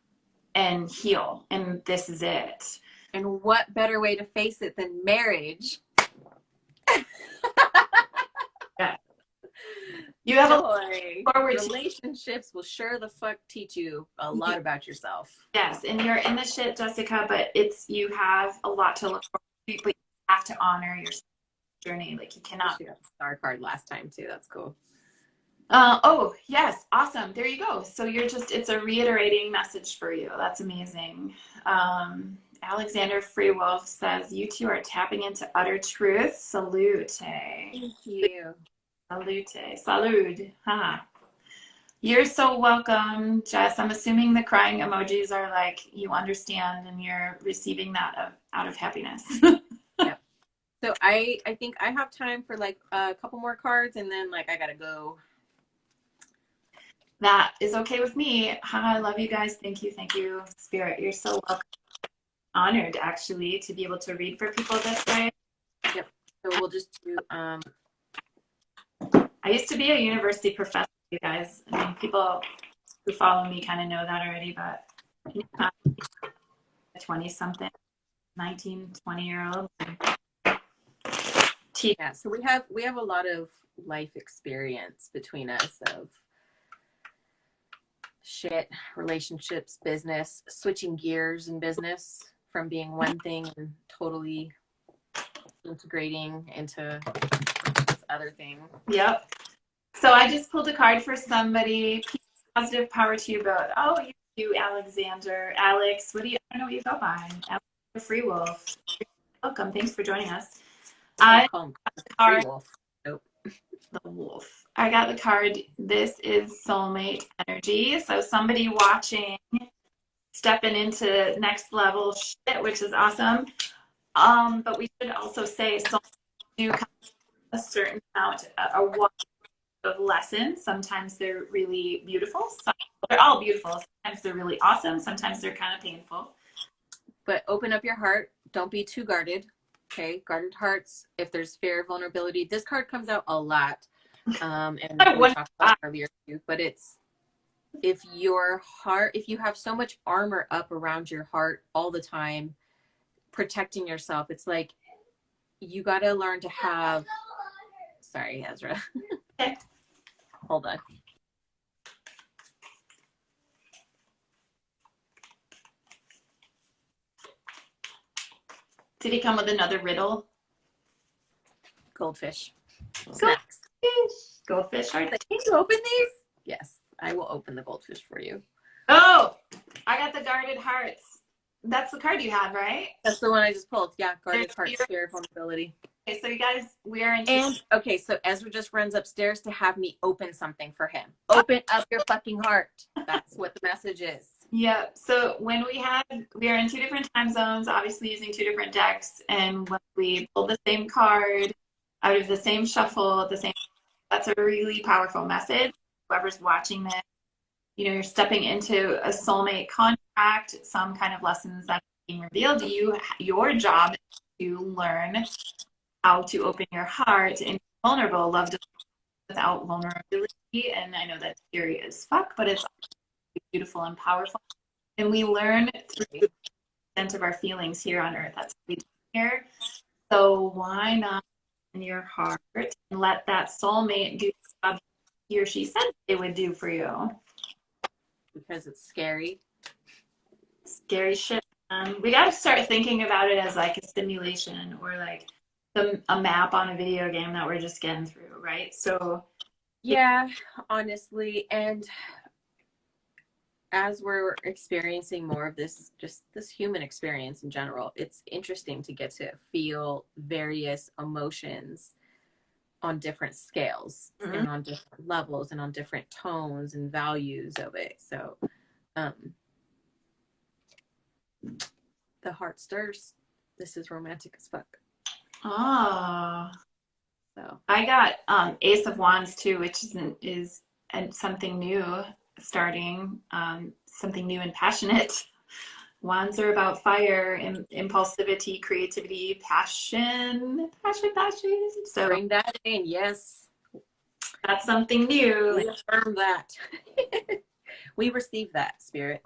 and heal, and this is it. And what better way to face it than marriage? Yeah. You have Joy. a forward Relationships will sure the fuck teach you a lot about yourself. Yes, and you're in the shit, Jessica, but you have a lot to look forward to, but you have to honor your journey. Like you cannot. She got the star card last time too. That's cool. Oh yes, awesome. There you go. So it's a reiterating message for you. That's amazing. Alexander Freewolf says, you two are tapping into utter truth. Salute. Thank you. Salute. Salud. Haha. You're so welcome, Jess. I'm assuming the crying emojis are like you understand and you're receiving that out of happiness. Yeah. So I think I have time for like a couple more cards and then like I gotta go. That is okay with me. Hi, I love you guys. Thank you. Thank you, Spirit. You're so welcome. Honored actually to be able to read for people this way. Yep. So we'll just do I used to be a university professor, you guys. I mean, people who follow me kind of know that already, but 20 something, 19, 20-year-old. yeah, so we have a lot of life experience between us of shit, relationships, business, switching gears in business from being one thing and totally integrating into this other thing. Yep. So I just pulled a card for somebody. Positive power to you both. Oh, you Alexander. Alex, I don't know what you go by. Alex Free Wolf. Welcome. Thanks for joining us. I call him card. Wolf. Nope. The wolf. I got the card. This is soulmate energy. So somebody watching, stepping into next level shit, which is awesome. But we should also say soulmates do come a certain amount, a wide of lessons. Sometimes they're really beautiful. They're all beautiful. Sometimes they're really awesome. Sometimes they're kind of painful. But open up your heart. Don't be too guarded. Okay, guarded hearts. If there's fear, vulnerability, this card comes out a lot. And we talked about it earlier too. But it's if your heart, if you have so much armor up around your heart all the time, protecting yourself, it's like you got to learn to have. Sorry, Ezra. Okay. Hold on. Did he come with another riddle? Goldfish. Snacks. Goldfish. Can you open these? Yes, I will open the goldfish for you. Oh, I got the guarded hearts. That's the card you had, right? That's the one I just pulled. Yeah, guarded There's heart, fear. fear, vulnerability. Okay, so you guys, we are in. And okay, so Ezra just runs upstairs to have me open something for him. Open up your fucking heart. That's what the message is. Yeah. So when we are in two different time zones, obviously using two different decks, and when we pull the same card out of the same shuffle, that's a really powerful message. Whoever's watching this, you're stepping into a soulmate contract, some kind of lessons that are being revealed. Your job is to learn how to open your heart and be vulnerable, love without vulnerability. And I know that's scary as fuck, but it's beautiful and powerful. And we learn through the extent of our feelings here on earth. That's what we do here. So why not in your heart and let that soulmate do the job he or she said they would do for you? Because it's scary. Scary shit. We got to start thinking about it as like a simulation or like a map on a video game that we're just getting through, right? So Yeah, honestly. And as we're experiencing more of this, just this human experience in general, it's interesting to get to feel various emotions on different scales and on different levels and on different tones and values of it. So um, the heart stirs. This is romantic as fuck. oh, So I got Ace of Wands too, which is and something new starting, something new and passionate. Wands are about fire, impulsivity, creativity, passion. So bring that in. Yes. that's something new. We affirm that. We receive that, spirit.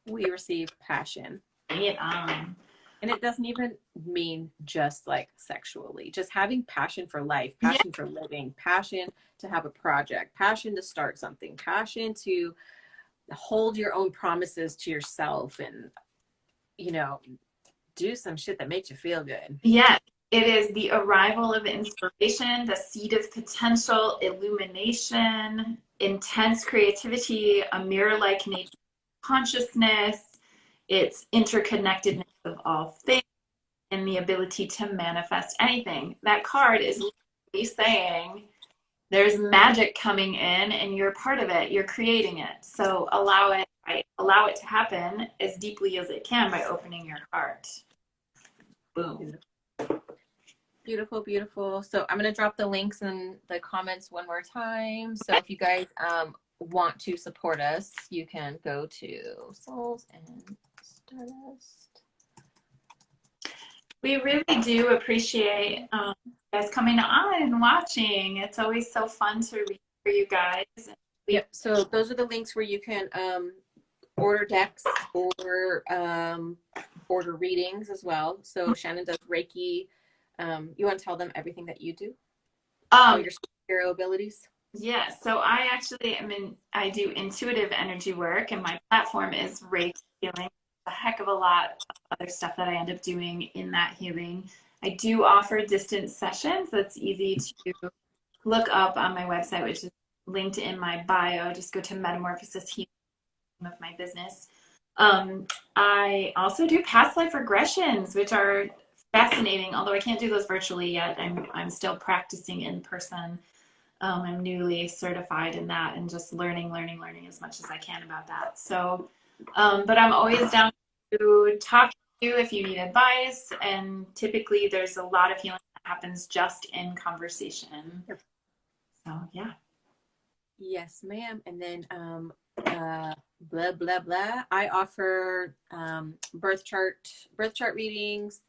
We receive passion. Bring it on. And it doesn't even mean just like sexually, just having passion for life, passion for living, passion to have a project, passion to start something, passion to hold your own promises to yourself and, you know, do some shit that makes you feel good. Yes, it is the arrival of inspiration, the seed of potential, illumination, intense creativity, a mirror-like nature consciousness, its interconnectedness of all things, and the ability to manifest anything. That card is literally saying there's magic coming in and you're part of it. You're creating it. So allow it, right? Allow it to happen as deeply as it can by opening your heart. Boom. Beautiful, beautiful. So I'm going to drop the links in the comments one more time. So if you guys want to support us, you can go to Souls and Stardust. We really do appreciate you guys coming on and watching. It's always so fun to read for you guys. Yep. So those are the links where you can order decks or order readings as well. So Shannon does Reiki. You want to tell them everything that you do? All your superhero abilities? Yeah, so I do intuitive energy work, and my platform is Reiki Healing. A heck of a lot of other stuff that I end up doing in that healing. I do offer distance sessions. That's easy to look up on my website, which is linked in my bio. Just go to Metamorphosis Healing of my business. I also do past life regressions, which are fascinating, although I can't do those virtually yet. I'm still practicing in person. I'm newly certified in that and just learning as much as I can about that. So, but I'm always down to talk to you if you need advice. And typically there's a lot of healing that happens just in conversation. So, yeah. Yes, ma'am. And then blah blah blah. I offer birth chart readings,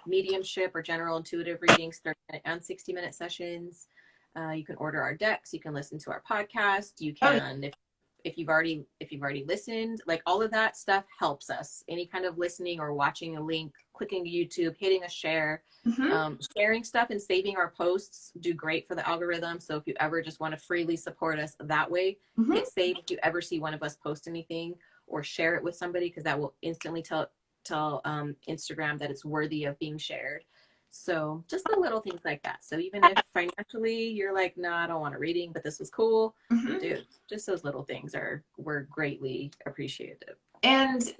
mediumship or general intuitive readings, 30-minute and 60-minute sessions. You can order our decks. You can listen to our podcast. You can, if you've already listened, like all of that stuff helps us. Any kind of listening or watching a link, clicking YouTube, hitting a share, sharing stuff and saving our posts do great for the algorithm. So if you ever just want to freely support us that way, hit save if you ever see one of us post anything, or share it with somebody, because that will instantly tell Instagram that it's worthy of being shared. So just the little things like that. So even if financially you're like, no, I don't want a reading, but this was cool, dude, just those little things were greatly appreciated. And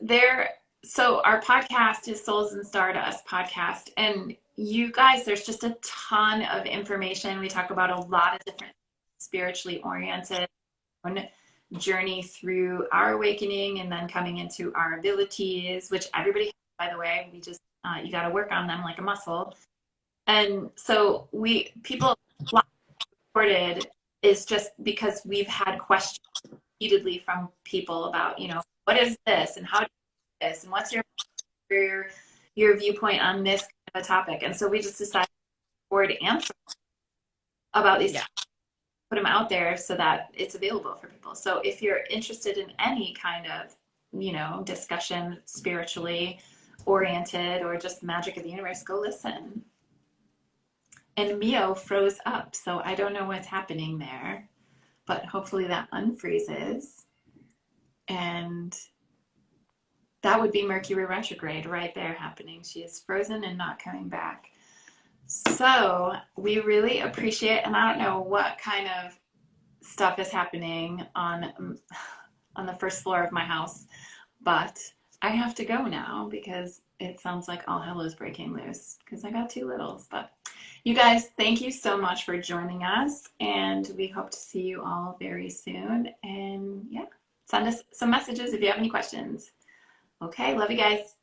so our podcast is Souls and Stardust podcast. And you guys, there's just a ton of information. We talk about a lot of different spiritually oriented journey through our awakening and then coming into our abilities, which everybody has, by the way. We just you got to work on them like a muscle. And so people reported is just because we've had questions repeatedly from people about, what is this and how do you do this and what's your viewpoint on this kind of a topic. And so we just decided to forward answers about these topics, put them out there so that it's available for people. So if you're interested in any kind of, discussion spiritually oriented or just magic of the universe, go listen. And Mio froze up, so I don't know what's happening there, but hopefully that unfreezes. And that would be Mercury retrograde right there happening. She is frozen and not coming back. So we really appreciate, and I don't know what kind of stuff is happening on the first floor of my house, but I have to go now because it sounds like all hell is breaking loose because I got two littles. But you guys, thank you so much for joining us, and we hope to see you all very soon. And yeah, send us some messages if you have any questions. Okay, love you guys.